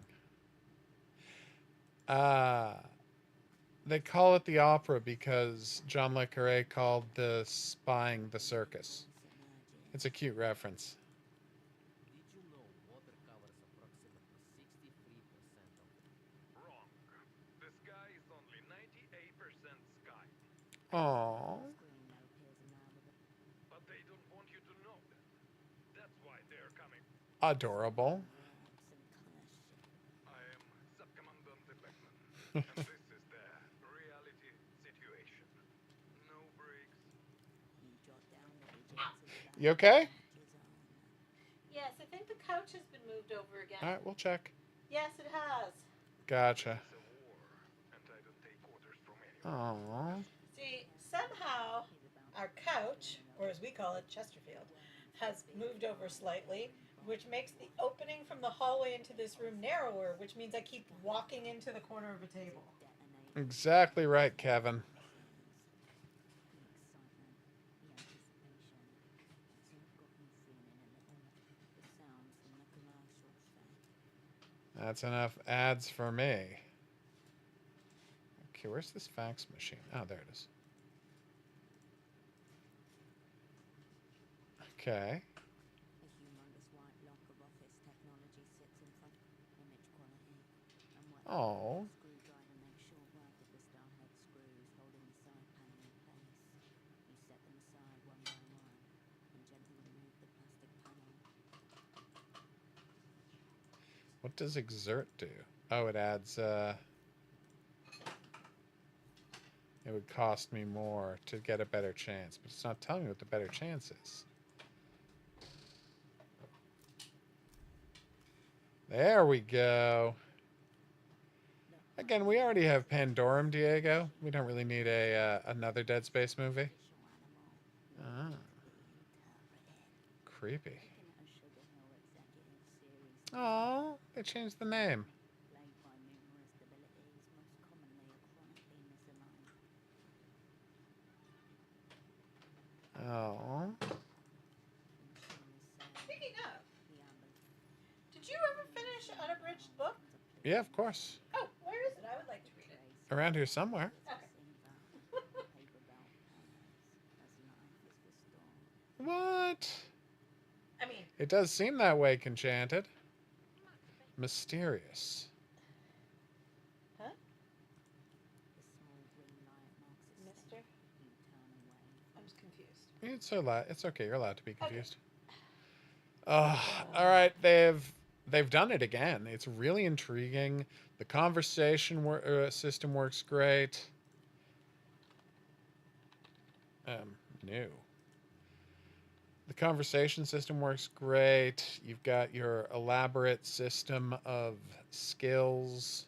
They call it the opera because John Le Carre called the spying the circus. It's a cute reference. Did you know water covers approximately 63% of the Wrong. The sky is only 98% sky. Aww. Screen now appears a man with a But they don't want you to know that. That's why they're coming. Adorable. wraps and color shift. I am Subcommandant Beckman. And this is the reality situation. No breaks. You jot down the digits of that You okay? matches on. think the couch has been moved over again. All right, we'll check. Yes, it has. Gotcha. It's a war, and I don't take orders from anyone. Oh. See, somehow our couch, or as we call it, Chesterfield, has moved over slightly, which makes the opening from the hallway into this room narrower, which means I keep walking into the corner of a table. Exactly right, Kevin. That's enough ads for me. Okay, where's this fax machine? Oh, there it is. Okay. A humongous white block of office technology sits in front of image quality. And what Oh. screwdriver makes short work of the starhead screws holding the side panel in place. You set them aside one by one and gently remove the plastic panel. What does exert do? Oh, it adds, it would cost me more to get a better chance, but it's not telling me what the better chance is. There we go. Again, we already have Pandorum, Diego. We don't really need another Dead Space movie. Ah, creepy. Oh, they changed the name. Plagued by numerous debilities, most commonly a chronically misaligned. Oh. Speaking of, did you ever finish Unabridged Book? Yeah, of course. Oh, where is it? I would like to read it. Around here somewhere. What? I mean, It does seem that way, Enchanted. Mysterious. huh? Mister? I'm just confused. It's okay. You're allowed to be confused. All right. They've done it again. It's really intriguing. The conversation system works great. New. The conversation system works great. You've got your elaborate system of skills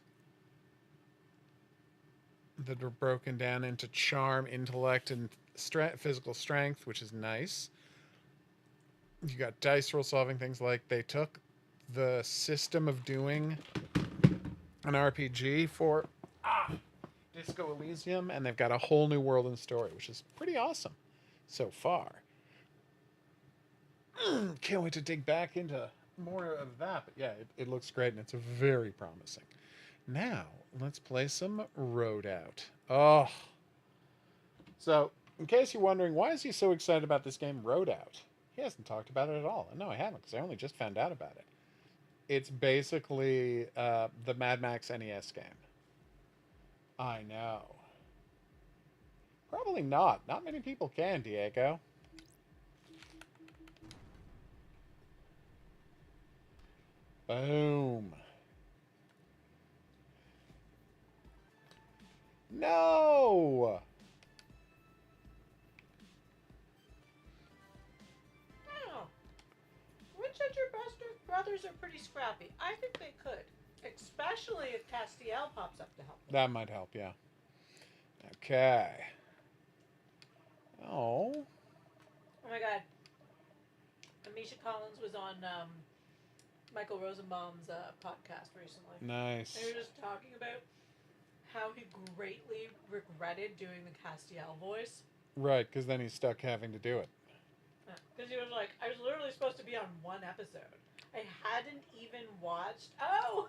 that are broken down into charm, intellect, and physical strength, which is nice. You got dice roll solving, things like they took the system of doing an RPG for Disco Elysium, and they've got a whole new world and story, which is pretty awesome so far. Can't wait to dig back into more of that. But yeah, it looks great, and it's very promising. Now, let's play some Road Out. Oh. So, in case you're wondering, why is he so excited about this game, Road Out? He hasn't talked about it at all. And no, I haven't, because I only just found out about it. It's basically the Mad Max NES game. I know. Probably not. Not many people can, Diego. Boom. No! Oh. Winchester brothers are pretty scrappy. I think they could. Especially if Castiel pops up to help them. That might help, yeah. Okay. Oh. Oh my god. Amisha Collins was on Michael Rosenbaum's podcast recently. Nice. They were just talking about how he greatly regretted doing the Castiel voice. Right, because then he's stuck having to do it. Because he was like, I was literally supposed to be on one episode. I hadn't even watched. Oh,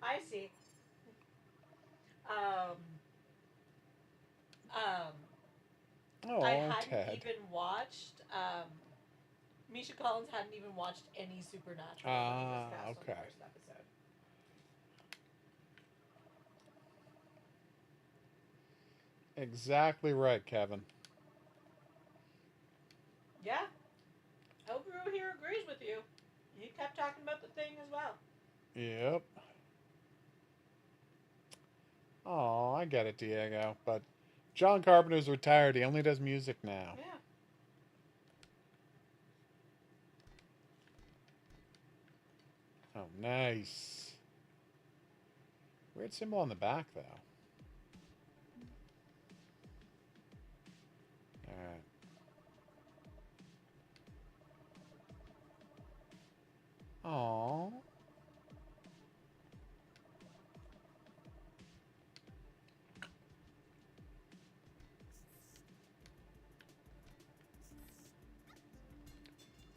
I see. Oh, I hadn't Ted. even watched. Misha Collins hadn't even watched any Supernatural. Ah, when he was cast on okay. the first episode. Exactly right, Kevin. Yeah. Elgru here agrees with you. He kept talking about the Thing as well. Yep. Oh, I get it, Diego. But John Carpenter's retired. He only does music now. Yeah. Oh, nice. Weird symbol on the back, though. Alright. Aww.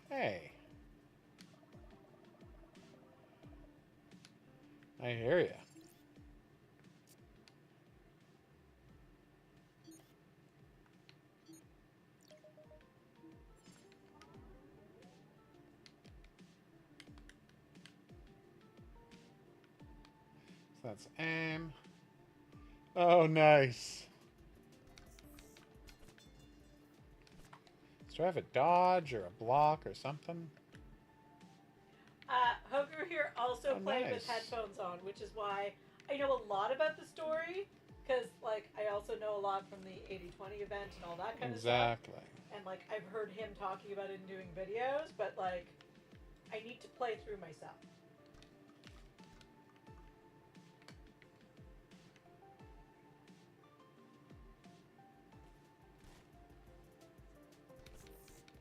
Hey. I hear ya. So that's aim. Oh, nice. Do I have a dodge or a block or something? Hoger here also Oh, played nice. with headphones on, which is why I know a lot about the story. Because, like, I also know a lot from the 80/20 event and all that kind of stuff. Exactly. And, like, I've heard him talking about it and doing videos, but, like, I need to play through myself.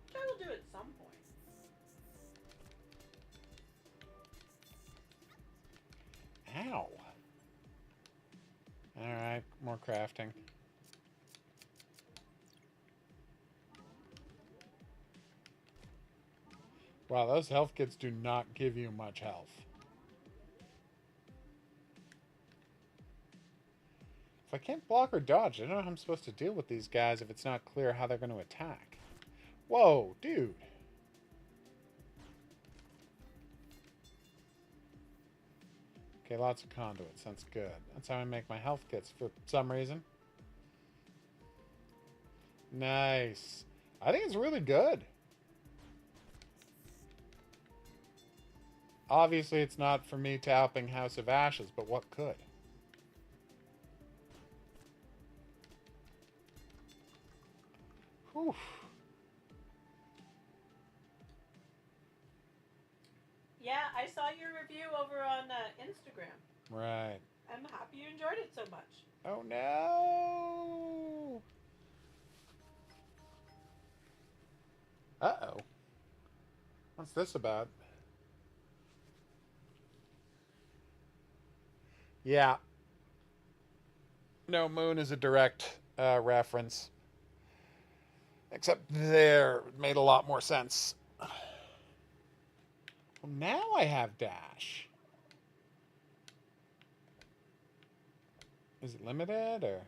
Which I will do at some point. Ow. Alright, more crafting. Wow, those health kits do not give you much health. If I can't block or dodge, I don't know how I'm supposed to deal with these guys if it's not clear how they're going to attack. Whoa, dude. Okay, lots of conduits. That's good. That's how I make my health kits for some reason. Nice. I think it's really good. Obviously, it's not for me tapping House of Ashes, but what could? Whew. Yeah, I saw your review over on Instagram. Right. I'm happy you enjoyed it so much. Oh, no. Uh-oh. What's this about? Yeah. No, Moon is a direct reference. Except there, it made a lot more sense. Well, now I have dash. Is it limited, or?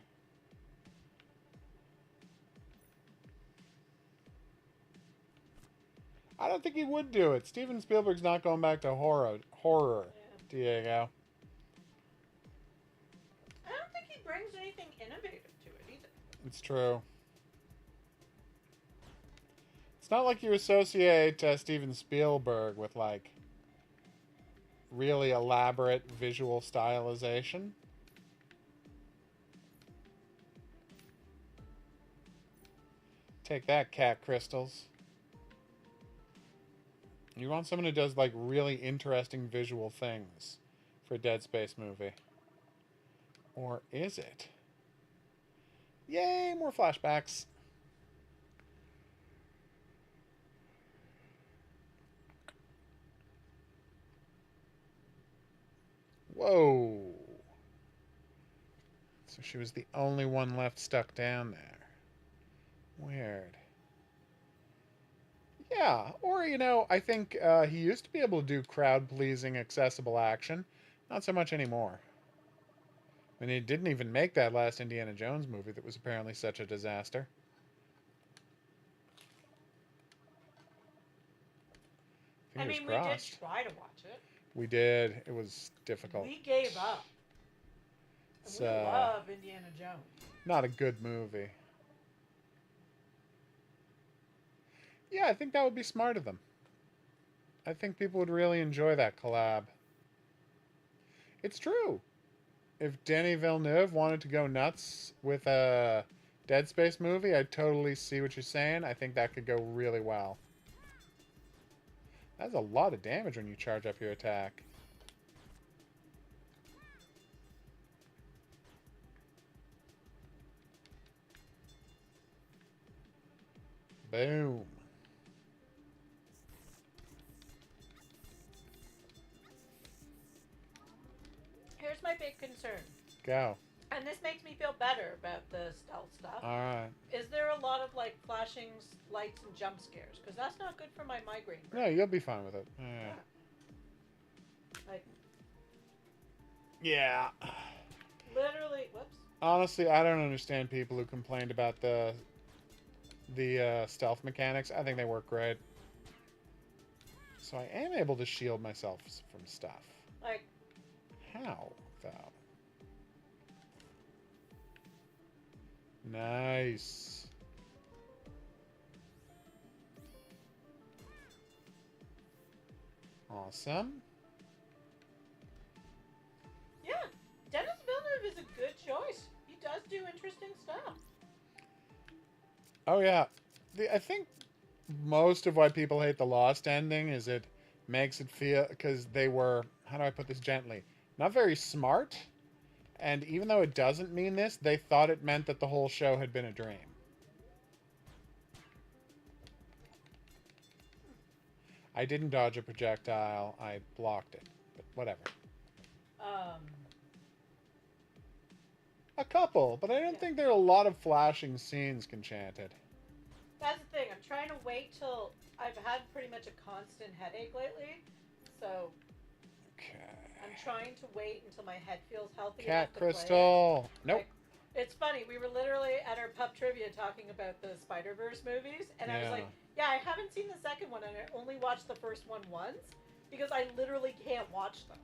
I don't think he would do it. Steven Spielberg's not going back to horror, Yeah. Diego. I don't think he brings anything innovative to it either. It's true. It's not like you associate Steven Spielberg with, like, really elaborate visual stylization. Take that, cat crystals. You want someone who does, like, really interesting visual things for a Dead Space movie. Or is it? Yay, more flashbacks. Whoa. So she was the only one left stuck down there. Weird. Yeah, or, you know, I think he used to be able to do crowd-pleasing, accessible action. Not so much anymore. I mean, he didn't even make that last Indiana Jones movie that was apparently such a disaster. Fingers we did crossed. try to watch it. We did. It was difficult. We gave up. And It's we love Indiana Jones. not a good movie. Yeah, I think that would be smart of them. I think people would really enjoy that collab. It's true. If Denis Villeneuve wanted to go nuts with a Dead Space movie, I totally see what you're saying. I think that could go really well. That's a lot of damage when you charge up your attack. Boom. Here's my big concern, Go. and this makes me feel better about the stealth stuff. Alright. Is there a lot of like flashing lights and jump scares? Because that's not good for my migraine. No, you'll be fine with it. Yeah. Like Yeah. literally, whoops. Honestly, I don't understand people who complained about the stealth mechanics. I think they work great. So I am able to shield myself from stuff. Like, How, though? Nice. Awesome. yeah, Dennis Villeneuve is a good choice. He does do interesting stuff. Oh, yeah. I think most of why people hate the Lost ending is it makes it feel... Because they were... How do I put this gently? Not very smart. And even though it doesn't mean this, they thought it meant that the whole show had been a dream. I didn't dodge a projectile. I blocked it. But whatever. A couple, but I don't Yeah. think there are a lot of flashing scenes enchanted. That's the thing. I'm trying to wait till I've had pretty much a constant headache lately, so Okay. I'm trying to wait until my head feels healthy Cat enough to play it. crystal. Nope. Like, it's funny. We were literally at our pub trivia talking about the Spider-Verse movies, and I was Yeah. like, "Yeah, I haven't seen the second one, and I only watched the first one once because I literally can't watch them."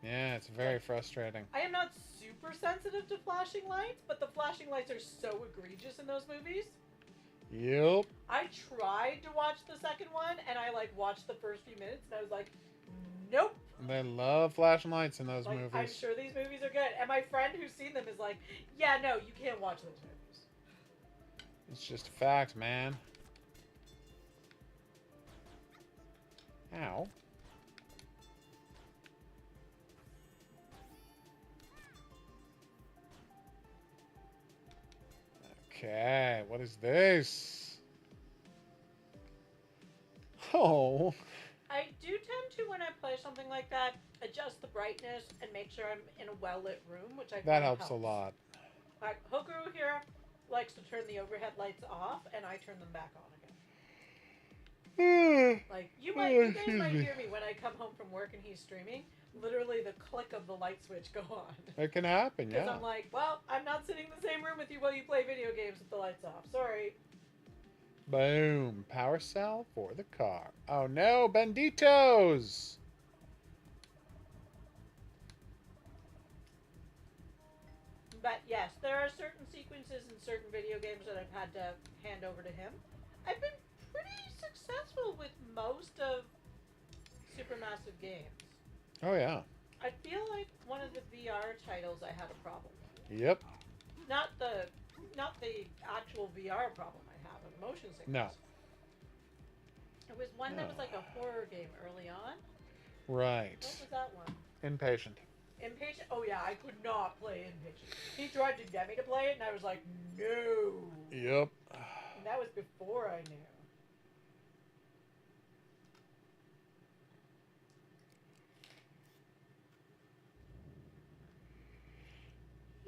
Yeah, it's very frustrating. I am not super sensitive to flashing lights, but the flashing lights are so egregious in those movies. Yep. I tried to watch the second one, and I like watched the first few minutes, and I was like, "Nope." They love flashing lights in those Like, movies. I'm sure these movies are good, and my friend who's seen them is like, "Yeah, no, you can't watch those movies." It's just a fact, man. Ow. Okay, what is this? Oh. I do tend to, when I play something like that, adjust the brightness and make sure I'm in a well-lit room, which I That find helps a lot. Like, Hokuru here likes to turn the overhead lights off, and I turn them back on again. Like, you guys might hear me when I come home from work and he's streaming. Literally, the click of the light switch go on. It can happen, Because yeah. I'm like, well, I'm not sitting in the same room with you while you play video games with the lights off. Sorry. Boom. Power cell for the car. Oh no, Benditos! But yes, there are certain sequences in certain video games that I've had to hand over to him. I've been pretty successful with most of Supermassive games. Oh yeah. I feel like one of the VR titles I had a problem with. Yep. Not the actual VR problem I have of motion sickness. No. It was one that was like a horror game early on. Right. What was that one? Impatient. Impatient? Oh yeah, I could not play Impatient. He tried to get me to play it and I was like, no. Yep. And that was before I knew.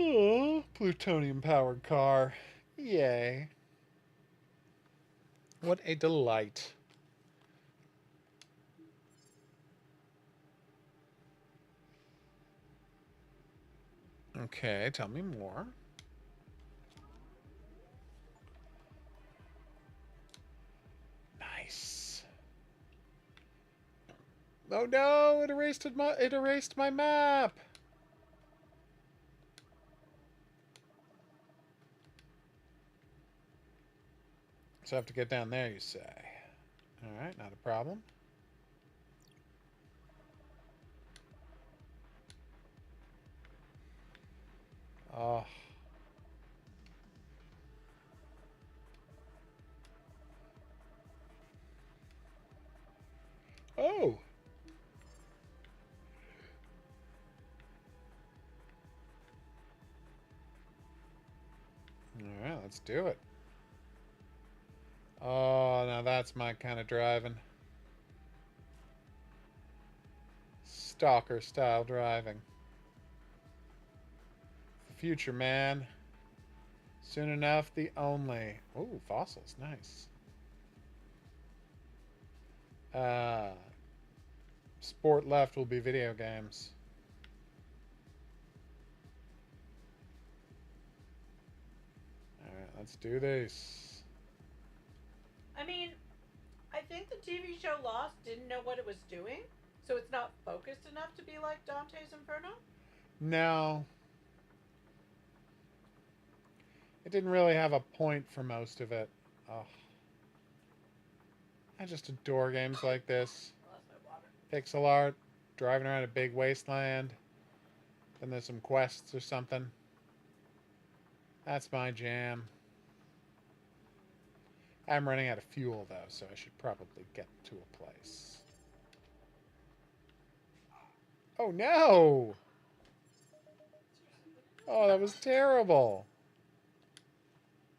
Oh, plutonium-powered car. Yay. What a delight. Okay, tell me more. Nice. Oh no, it erased my map. So I have to get down there, you say. Alright, not a problem. Oh. Let's do it. Oh, now that's my kind of driving. Stalker style driving. The future, man. Soon enough, the only. Ooh, fossils. Nice. Sport left will be video games. Alright, let's do this. I mean, I think the TV show Lost didn't know what it was doing, so it's not focused enough to be like Dante's Inferno. No. It didn't really have a point for most of it. Oh. I just adore games like this. I lost my water. Pixel art, driving around a big wasteland. Then there's some quests or something. That's my jam. I'm running out of fuel, though, so I should probably get to a place. Oh, no! Oh, that was terrible.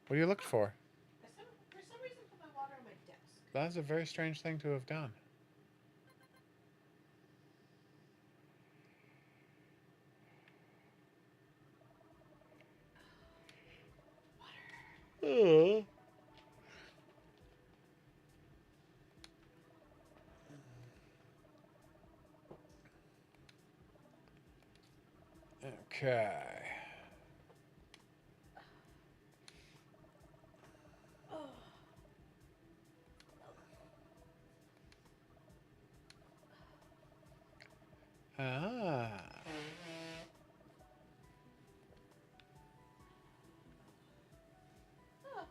What are you looking for? For some reason, put my water on my desk. That's a very strange thing to have done. Oh. Okay. Oh. Ah. Oh.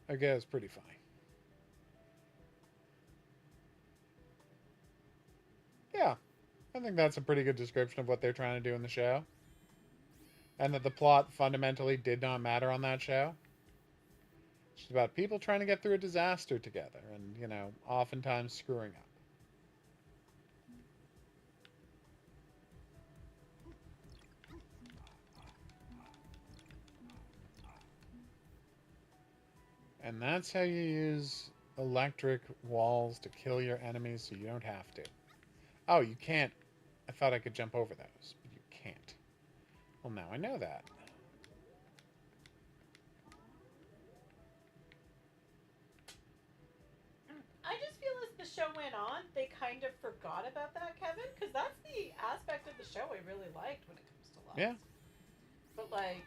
Okay, it's pretty funny. Yeah, I think that's a pretty good description of what they're trying to do in the show. And that the plot fundamentally did not matter on that show. It's just about people trying to get through a disaster together and, you know, oftentimes screwing up. And that's how you use electric walls to kill your enemies so you don't have to. Oh, you can't. I thought I could jump over those, but you can't. Well, now I know that. I just feel as the show went on, they kind of forgot about that, Kevin, because that's the aspect of the show I really liked when it comes to Lost. Yeah. But like,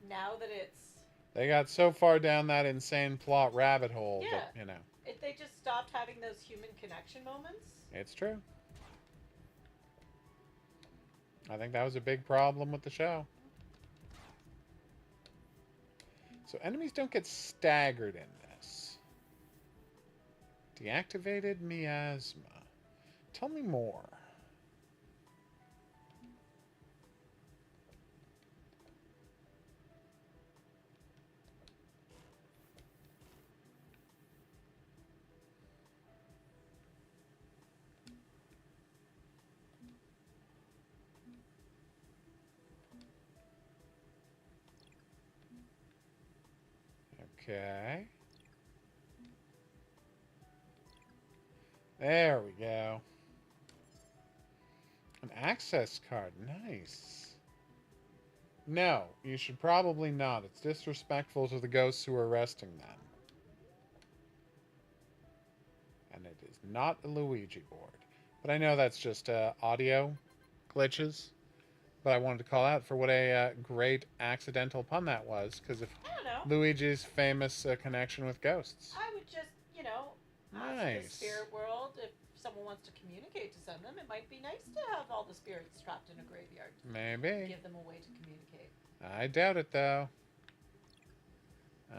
now that it's They got so far down that insane plot rabbit hole Yeah. that, you know, they just stopped having those human connection moments. it's true. I think that was a big problem with the show. So enemies don't get staggered in this. Deactivated miasma. Tell me more. Okay. There we go. An access card. Nice. No, you should probably not. It's disrespectful to the ghosts who are arresting them. And it is not a Luigi board. But I know that's just audio glitches. But I wanted to call out for what a great accidental pun that was. Because of I don't know. Luigi's famous connection with ghosts. I would just, ask Nice. the spirit world if someone wants to communicate to some of them. It might be nice to have all the spirits trapped in a graveyard. Maybe. Give them a way to communicate. I doubt it, though.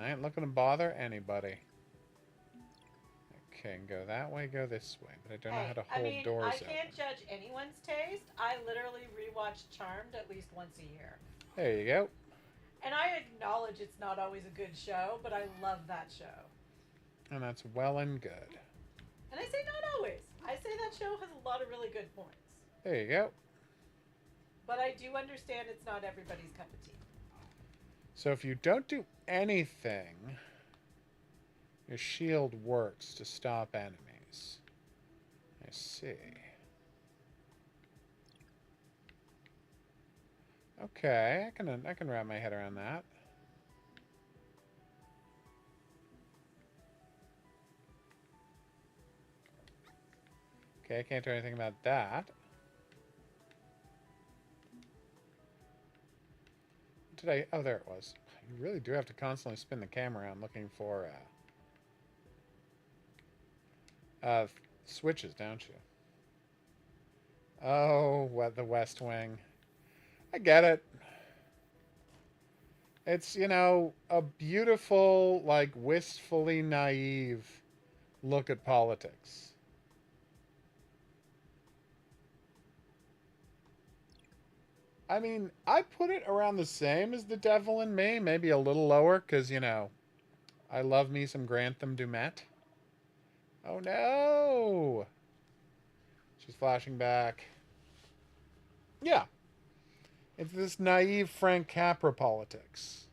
I ain't looking to bother anybody. Okay, go that way, go this way. But I don't know how to hold doors I can't open. judge anyone's taste. I literally rewatch Charmed at least once a year. There you go. And I acknowledge it's not always a good show, but I love that show. And that's well and good. And I say not always. I say that show has a lot of really good points. There you go. But I do understand it's not everybody's cup of tea. So if you don't do anything, your shield works to stop enemies. I see. Okay, I can wrap my head around that. Okay, I can't do anything about that. Did I? Oh, there it was. You really do have to constantly spin the camera around looking for switches, don't you? Oh, what, the West Wing. I get it. It's, you know, a beautiful, like, wistfully naive look at politics. I mean, I put it around the same as The Devil in Me, maybe a little lower, because, you know, I love me some Grantham Dumet. Oh, no! She's flashing back. Yeah. It's this naive Frank Capra politics.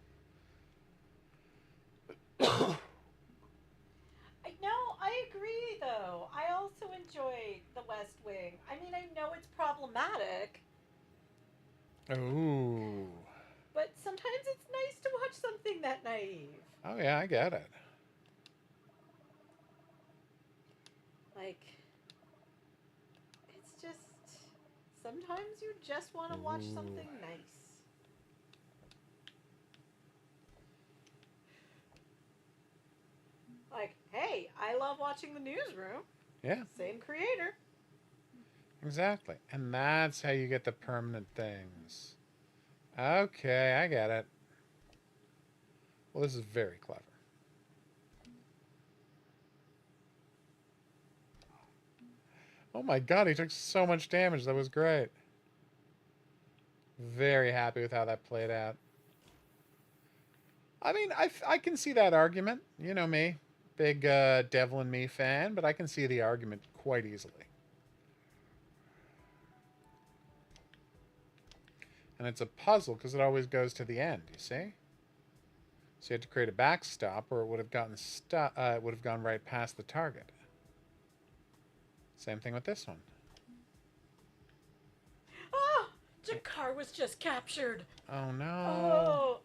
I agree, though. I also enjoy The West Wing. I mean, I know it's problematic, Ooh. but sometimes it's nice to watch something that naive. Oh, yeah, I get it. Like, it's just... Sometimes you just want to watch something nice. Like, hey, I love watching the newsroom. Yeah. Same creator. Exactly. And that's how you get the permanent things. Okay, I get it. Well, this is very clever. Oh my god, he took so much damage. That was great. Very happy with how that played out. I mean, I can see that argument. You know me. Big Devil and Me fan, but I can see the argument quite easily. And it's a puzzle because it always goes to the end, you see? So you had to create a backstop or it would have gotten it would have gone right past the target. Same thing with this one. Oh, Jakar was just captured. Oh no. Oh,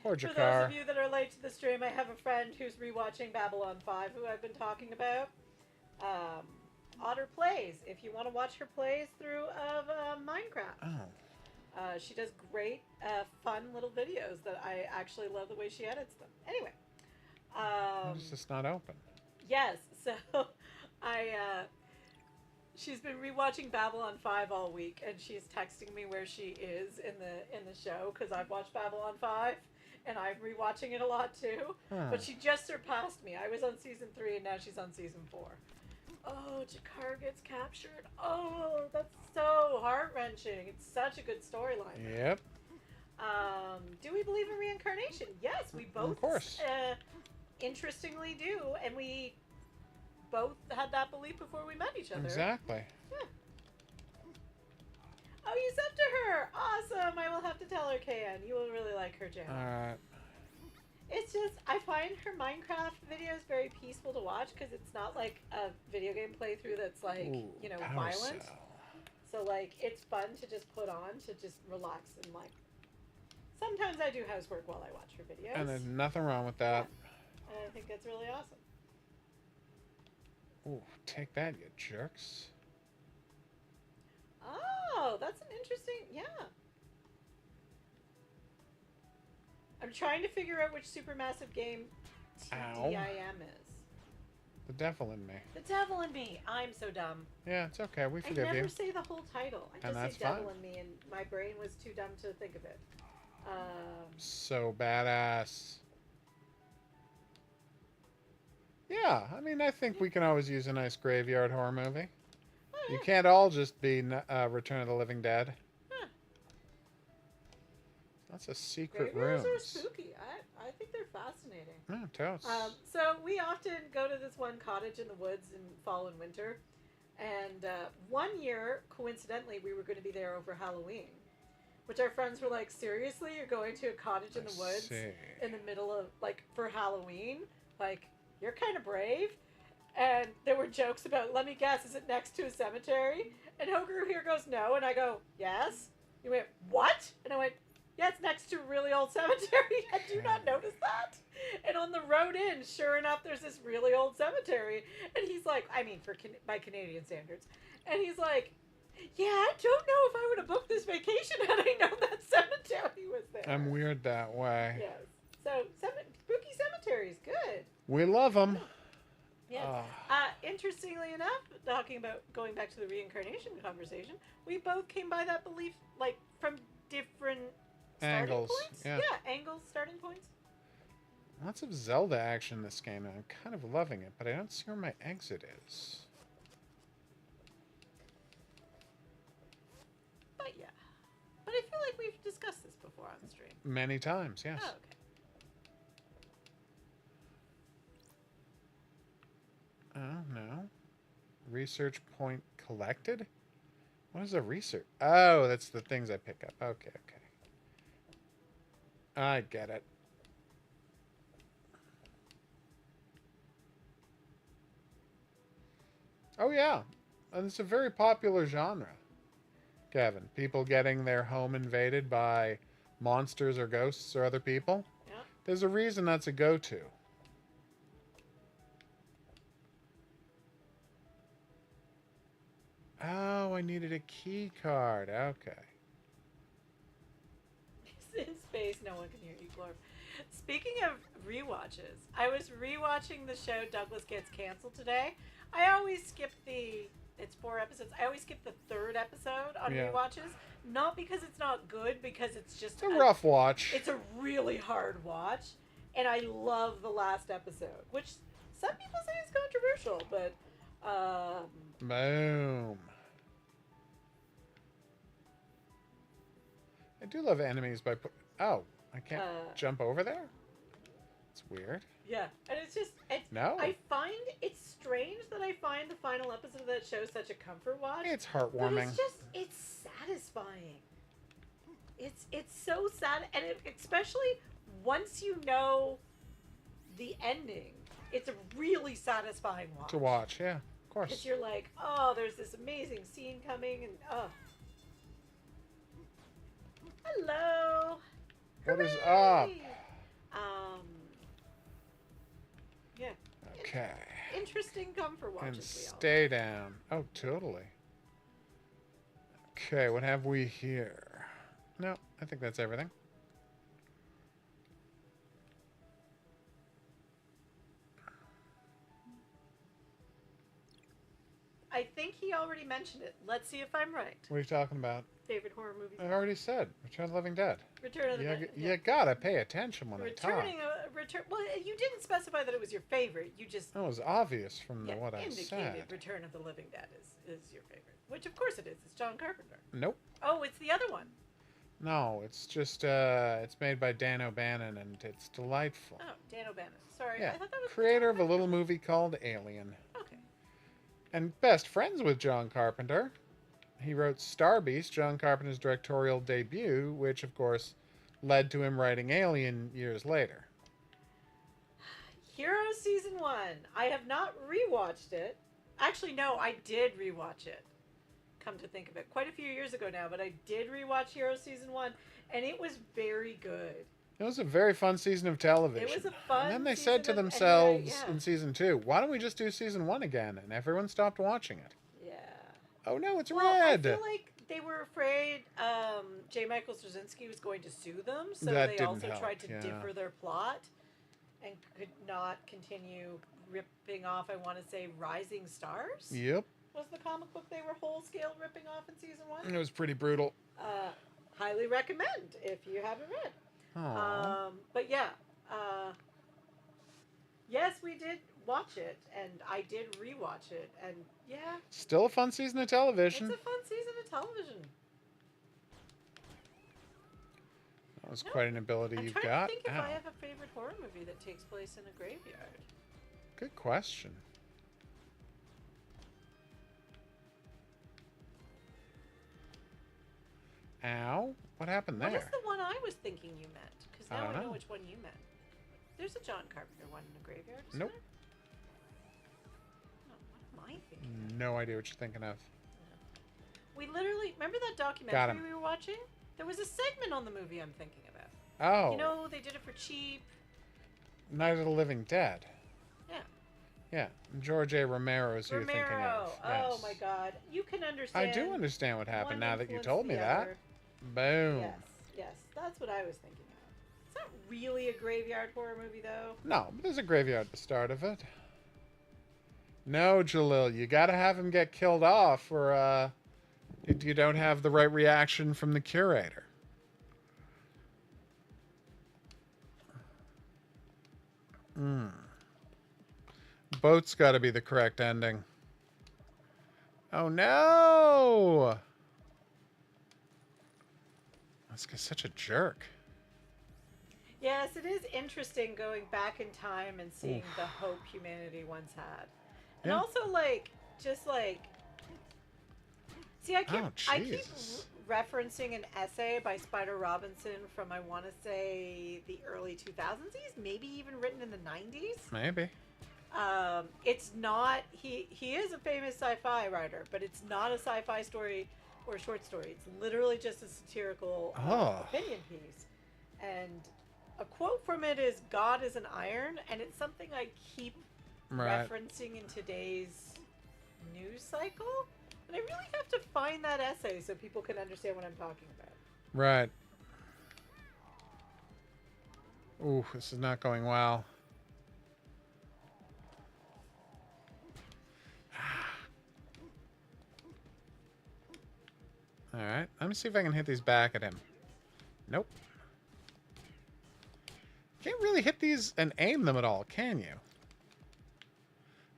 Poor for those Jakar. of you that are late to the stream, I have a friend who's rewatching Babylon 5, who I've been talking about. Otter Plays, if you want to watch her plays through of Minecraft. Oh. She does great, fun little videos that I actually love the way she edits them. Anyway. It's just not open. Yes, so she's been rewatching Babylon 5 all week, and she's texting me where she is in the show, because I've watched Babylon 5, and I'm rewatching it a lot too. Huh. But she just surpassed me. I was on season 3, and now she's on season 4. Oh, Jakar gets captured. Oh, that's so heart-wrenching. It's such a good storyline. Yep. Do we believe in reincarnation? Yes, we both Of course. Interestingly do, and we both had that belief before we met each other. Exactly. Yeah. Oh, you sent to her! Awesome! I will have to tell her, Kayan. You will really like her channel. Alright. It's just, I find her Minecraft videos very peaceful to watch, because it's not like a video game playthrough that's like, Ooh, you know, power violent. cell. So like, it's fun to just put on, to just relax and like, sometimes I do housework while I watch her videos. And there's nothing wrong with that. And I think that's really awesome. Ooh, take that, you jerks. Oh, that's an interesting, yeah. I'm trying to figure out which supermassive game Ow. TDIM is. The Devil in Me. The Devil in Me. I'm so dumb. Yeah, it's okay. We I forgive never you. say the whole title. I And just that's say Devil fine. in Me, and my brain was too dumb to think of it. So badass. Yeah, I mean, I think we can always use a nice graveyard horror movie. Oh, You yeah. can't all just be Return of the Living Dead. Huh. Lots of secret Graveyards are rooms. spooky. I think they're fascinating. Oh, totes. So we often go to this one cottage in the woods in fall and winter. And one year, coincidentally, we were going to be there over Halloween. Which our friends were like, seriously? You're going to a cottage in the woods in the middle of, like, for Halloween? Like, you're kind of brave. And there were jokes about, let me guess, is it next to a cemetery? And Hogaru here goes, no. And I go, yes. He went, what? And I went, yeah, it's next to a really old cemetery. Had you not noticed that? And on the road in, sure enough, there's this really old cemetery. And he's like, I mean, by Canadian standards. And he's like, yeah, I don't know if I would have booked this vacation had I known that cemetery was there. I'm weird that way. Yes. So, spooky cemeteries, good. We love them. Yes. Interestingly enough, talking about going back to the reincarnation conversation, we both came by that belief, like, from different Angles. starting points. Yeah. Angles, starting points. Lots of Zelda action in this game, and I'm kind of loving it, but I don't see where my exit is. But yeah. But I feel like we've discussed this before on the stream. Many times, yes. Oh, okay. Oh, no. Research point collected? What is a research? Oh, that's the things I pick up. Okay, okay. I get it. Oh, yeah. And it's a very popular genre, Kevin. People getting their home invaded by monsters or ghosts or other people. Yeah. There's a reason that's a go-to. Oh, I needed a key card. Okay. In space, no one can hear you, Glorp. Speaking of rewatches, I was rewatching the show Douglas Gets Cancelled today. I always skip it's 4 episodes. I always skip the 3rd episode on Yeah. rewatches. Not because it's not good, because it's just It's a rough watch. It's a really hard watch. And I love the last episode, which some people say is controversial, but Boom. I do love enemies by oh, I can't jump over there? It's weird. yeah. And it's just No. I find it's strange that I find the final episode of that show such a comfort watch. It's But heartwarming. it's satisfying. It's so sad, and especially once you know the ending, it's a really satisfying watch. To watch, yeah, of Because course. you're like, oh, there's this amazing scene coming, and oh. Hello. What is up? Hooray! Yeah. Okay. Interesting comfort And watches. We all. stay down. Oh, totally. Okay, what have we here? No, I think that's everything. I think he already mentioned it. Let's see if I'm right. What are you talking about? Favorite horror movies. I already said Return of the Living Dead. Return of the You gotta pay attention when I talk. Well, you didn't specify that it was your favorite. You just That was obvious from what I indicated said. Return of the Living Dead is your favorite. Which of course it is. It's John Carpenter. Nope. Oh, it's the other one. No, it's just it's made by Dan O'Bannon and it's delightful. Oh, Dan O'Bannon. Sorry, Yeah, I thought that was creator of a little movie called Alien. Okay. And best friends with John Carpenter. He wrote Star Beast, John Carpenter's directorial debut, which of course led to him writing Alien years later. Heroes Season 1. I have not rewatched it. Actually, no, I did rewatch it. Come to think of it. Quite a few years ago now, but I did rewatch Heroes Season 1, and it was very good. It was a very fun season of television. It was a fun And then they season said to of- and themselves yeah. in season 2, why don't we just do season 1 again? And everyone stopped watching it. Yeah. Oh no, it's Well, red! I feel like they were afraid J. Michael Straczynski was going to sue them, so That they didn't also help, tried to yeah. differ their plot and could not continue ripping off, I want to say, Rising Stars? Yep. Was the comic book they were whole scale ripping off in season 1? It was pretty brutal. Highly recommend if you haven't read. Aww. But yeah, yes, we did watch it, and I did rewatch it, and yeah, Still a fun season of it's television. a fun season of television. That That's quite an ability I'm you've trying got. to think if Ow. I have a favorite horror movie that takes place in a graveyard. Good question. Ow. What happened there? What is the one I was thinking you meant? Because I now don't I know know. which one you meant. There's a John Carpenter one in a graveyard. Isn't Nope. there? No, what am I thinking? No idea what you're thinking of. We literally remember that Got documentary him. we were watching. There was a segment on the movie I'm thinking about. Oh. You know, they did it for cheap. Night of the Living Dead. Yeah. Yeah. George A. Romero is who you're thinking Romero. of. Oh Yes. my God. You can understand. I do understand what happened one now that you influenced told me the that. other. Boom. Yes. Yes. That's what I was thinking of. It's not really a graveyard horror movie though. No, but there's a graveyard at the start of it. No, Jalil, you gotta have him get killed off or you don't have the right reaction from the curator. Boat's gotta be the correct ending. Oh no! This guy's such a jerk. Yes, it is interesting going back in time and seeing Oof. the hope humanity once had. And Yeah. also, like, just like. See, I keep Jesus. referencing an essay by Spider Robinson from, I want to say, the early 2000s, maybe even written in the 90s. Maybe. It's not. He is a famous sci-fi writer, but it's not a sci-fi story or a short story. It's literally just a satirical opinion piece. And a quote from it is, "God is an iron," and it's something I keep Right. referencing in today's news cycle. And I really have to find that essay so people can understand what I'm talking about. Right. Ooh, this is not going well. Alright, let me see if I can hit these back at him. Nope. Can't really hit these and aim them at all, can you?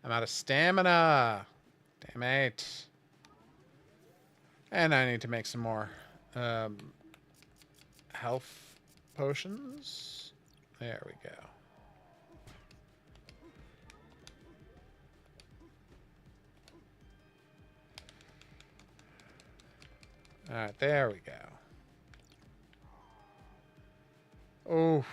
I'm out of stamina. Damn it. And I need to make some more health potions. There we go. Alright, there we go. Oh.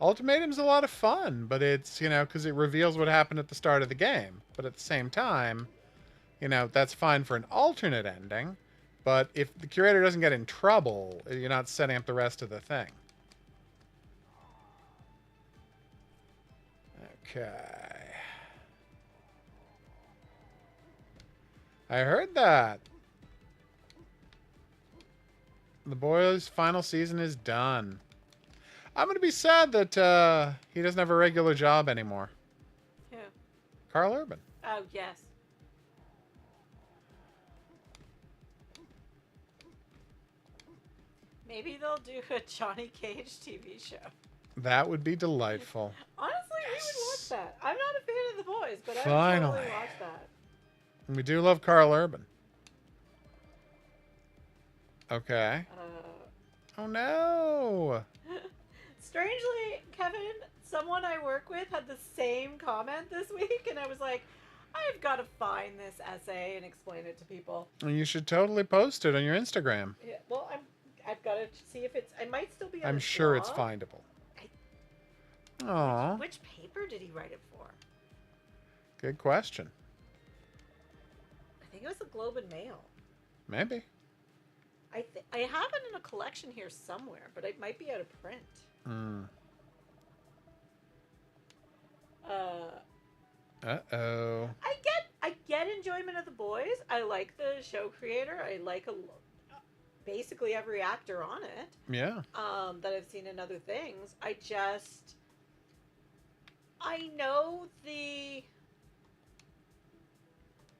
Ultimatum's a lot of fun, but it's, you know, because it reveals what happened at the start of the game. But at the same time, you know, that's fine for an alternate ending. But if the curator doesn't get in trouble, you're not setting up the rest of the thing. Okay. I heard that. The boys' final season is done. I'm going to be sad that he doesn't have a regular job anymore. Yeah. Carl Urban. Oh, yes. Maybe they'll do a Johnny Cage TV show. That would be delightful. Honestly, we would watch that. I'm not a fan of The Boys, but I would Finally. totally watch that. We do love Carl Urban. Okay. Oh no! Strangely, Kevin, someone I work with had the same comment this week, and I was like, I've got to find this essay and explain it to people. And you should totally post it on your Instagram. Yeah, well, I've got to see if it's. It might still be on I'm his sure it's blog. findable. Aw, Which paper did he write it for? good question. I think it was the Globe and Mail. Maybe. I have it in a collection here somewhere, but it might be out of print. Uh-oh. I get enjoyment of The Boys. I like the show creator. I like basically every actor on it. Yeah. That I've seen in other things. I know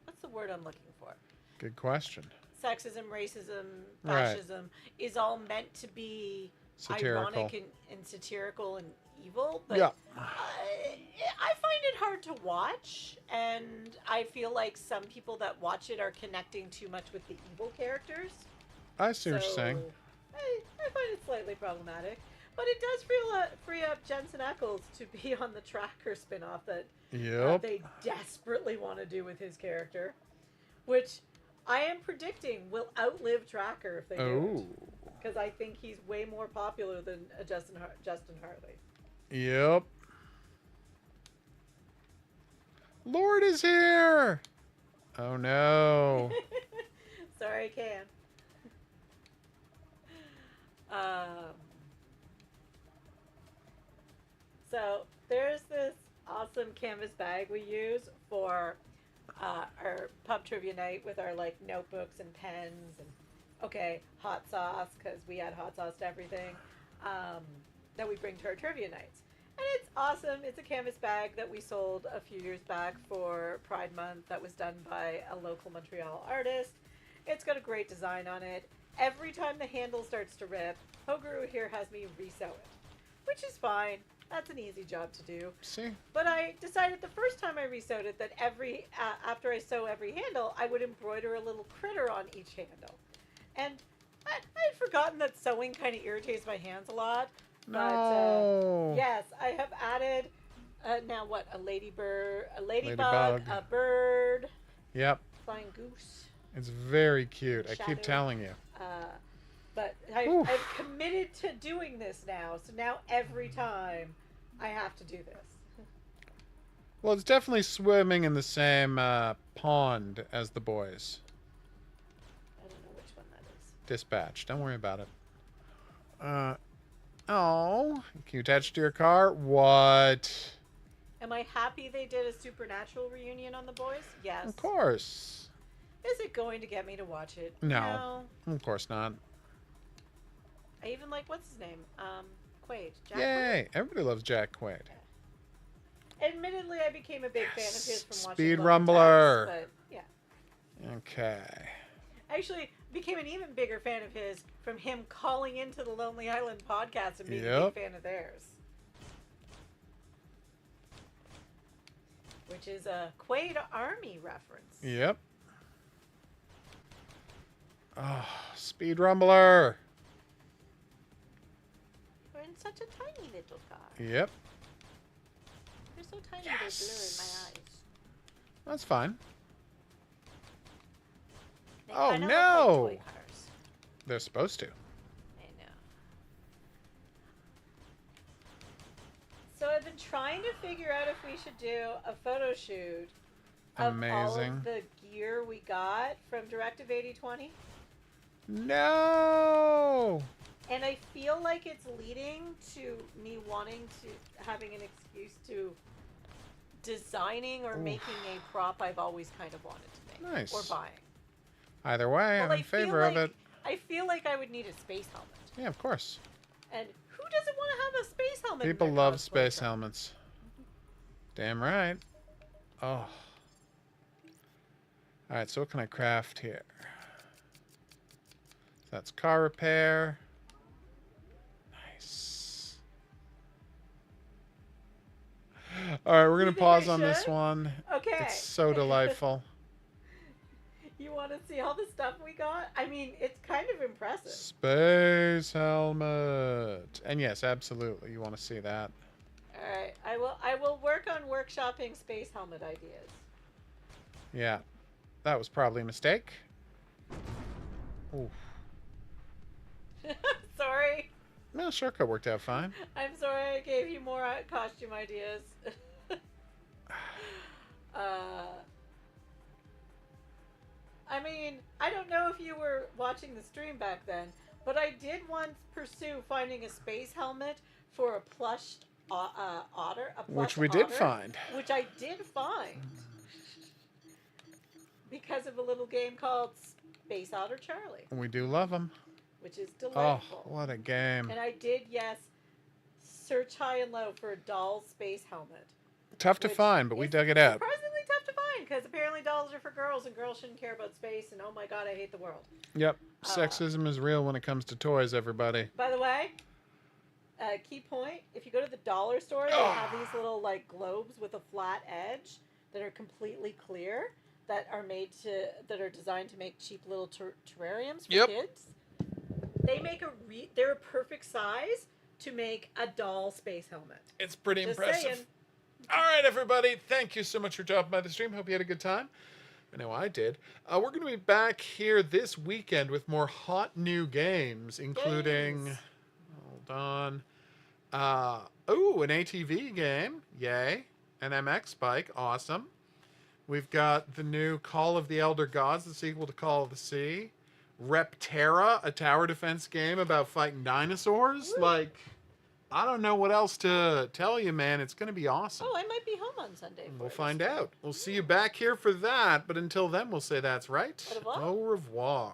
what's the word I'm looking for? Good question. Sexism, racism, Right. fascism is all meant to be Satirical. ironic and satirical and evil, but Yeah. I find it hard to watch, and I feel like some people that watch it are connecting too much with the evil characters. I see what you're saying. I find it slightly problematic. But it does free up Jensen Ackles to be on the Tracker spinoff that Yep. they desperately want to do with his character, which I am predicting will outlive Tracker if they do Oh. it. Because I think he's way more popular than Justin Hartley. Yep. Lord is here. Oh no. Sorry, Can. So there's this awesome canvas bag we use for our pub trivia night with our like notebooks and pens and hot sauce because we add hot sauce to everything that we bring to our trivia nights. And it's awesome. It's a canvas bag that we sold a few years back for Pride Month that was done by a local Montreal artist. It's got a great design on it. Every time the handle starts to rip, Hoguru here has me resew it, which is fine. That's an easy job to do. See? But I decided the first time I resewed it that after I sew every handle, I would embroider a little critter on each handle. And I'd forgotten that sewing kind of irritates my hands a lot. No. But yes, I have added now what? A ladybug, Ladybug. a bird, Yep. flying goose. It's very cute. I Shadow. keep telling you. But Oof. I've committed to doing this now. So now every time I have to do this. Well, it's definitely swimming in the same pond as the boys. I don't know which one that is. Dispatch. Don't worry about it. Oh. Can you attach to your car? What? Am I happy they did a Supernatural reunion on The Boys? Yes. Of course. Is it going to get me to watch it? No. Of course not. I even like, what's his name? Quaid. Jack Yay. Everybody loves Jack Quaid. Quaid. Admittedly, I became a big fan of his from watching Speed Love and Rumbler. Tax, but yeah. Okay. I actually became an even bigger fan of his from him calling into the Lonely Island podcast and being a Yep. big fan of theirs. Which is a Quaid Army reference. Yep. Oh, Speed Rumbler. You're in such a tiny little car. Yep. You're so tiny they blur in my eyes. That's fine. They Oh, kinda look no! like toy cars. They're supposed to. I know. So I've been trying to figure out if we should do a photo shoot of all Amazing. of the gear we got from Directive 8020. No! And I feel like it's leading to me wanting to having an excuse to designing or Oof. making a prop I've always kind of wanted to make. Nice. Or buying. Either way, Well, I'm in favor of it. I feel like I would need a space helmet. Yeah, of course. And who doesn't want to have a space helmet? in People their love cosplay space truck? helmets. Damn right. Oh. Alright, so what can I craft here? That's car repair. Nice. Alright, we're going You to think I pause on this should? one. Okay. It's so delightful. You want to see all the stuff we got? I mean, it's kind of impressive. Space helmet. And yes, absolutely. You want to see that. All right, I will work on workshopping space helmet ideas. Yeah. That was probably a mistake. Ooh. Sorry. No, shortcut worked out fine. I'm sorry I gave you more costume ideas. I mean, I don't know if you were watching the stream back then, but I did once pursue finding a space helmet for a plush otter. A plush Which we did otter, find. Which I did find. Because of a little game called Space Otter Charlie, We do love them. which is Oh, delightful. what a game. And I did, yes, search high and low for a doll space helmet. Tough to which find, but we is dug it up. Surprisingly tough to find because apparently dolls are for girls and girls shouldn't care about space. And oh my god, I hate the world. Yep. Sexism is real when it comes to toys, everybody. By the way, key point: if you go to the dollar store, they have these little like globes with a flat edge that are completely clear that are designed to make cheap little terrariums for Yep. kids. they make they're a perfect size to make a doll space helmet. It's pretty Just impressive. saying. All right, everybody. Thank you so much for dropping by the stream. Hope you had a good time. I know I did. We're going to be back here this weekend with more hot new games, including... Games. Hold on. An ATV game. Yay. An MX bike. Awesome. We've got the new Call of the Elder Gods, the sequel to Call of the Sea. Repterra, a tower defense game about fighting dinosaurs. Woo. Like, I don't know what else to tell you, man. It's going to be awesome. Oh, I might be home on Sunday. We'll find out. We'll see you back here for that. But until then, we'll say that's right. Au revoir. Au revoir.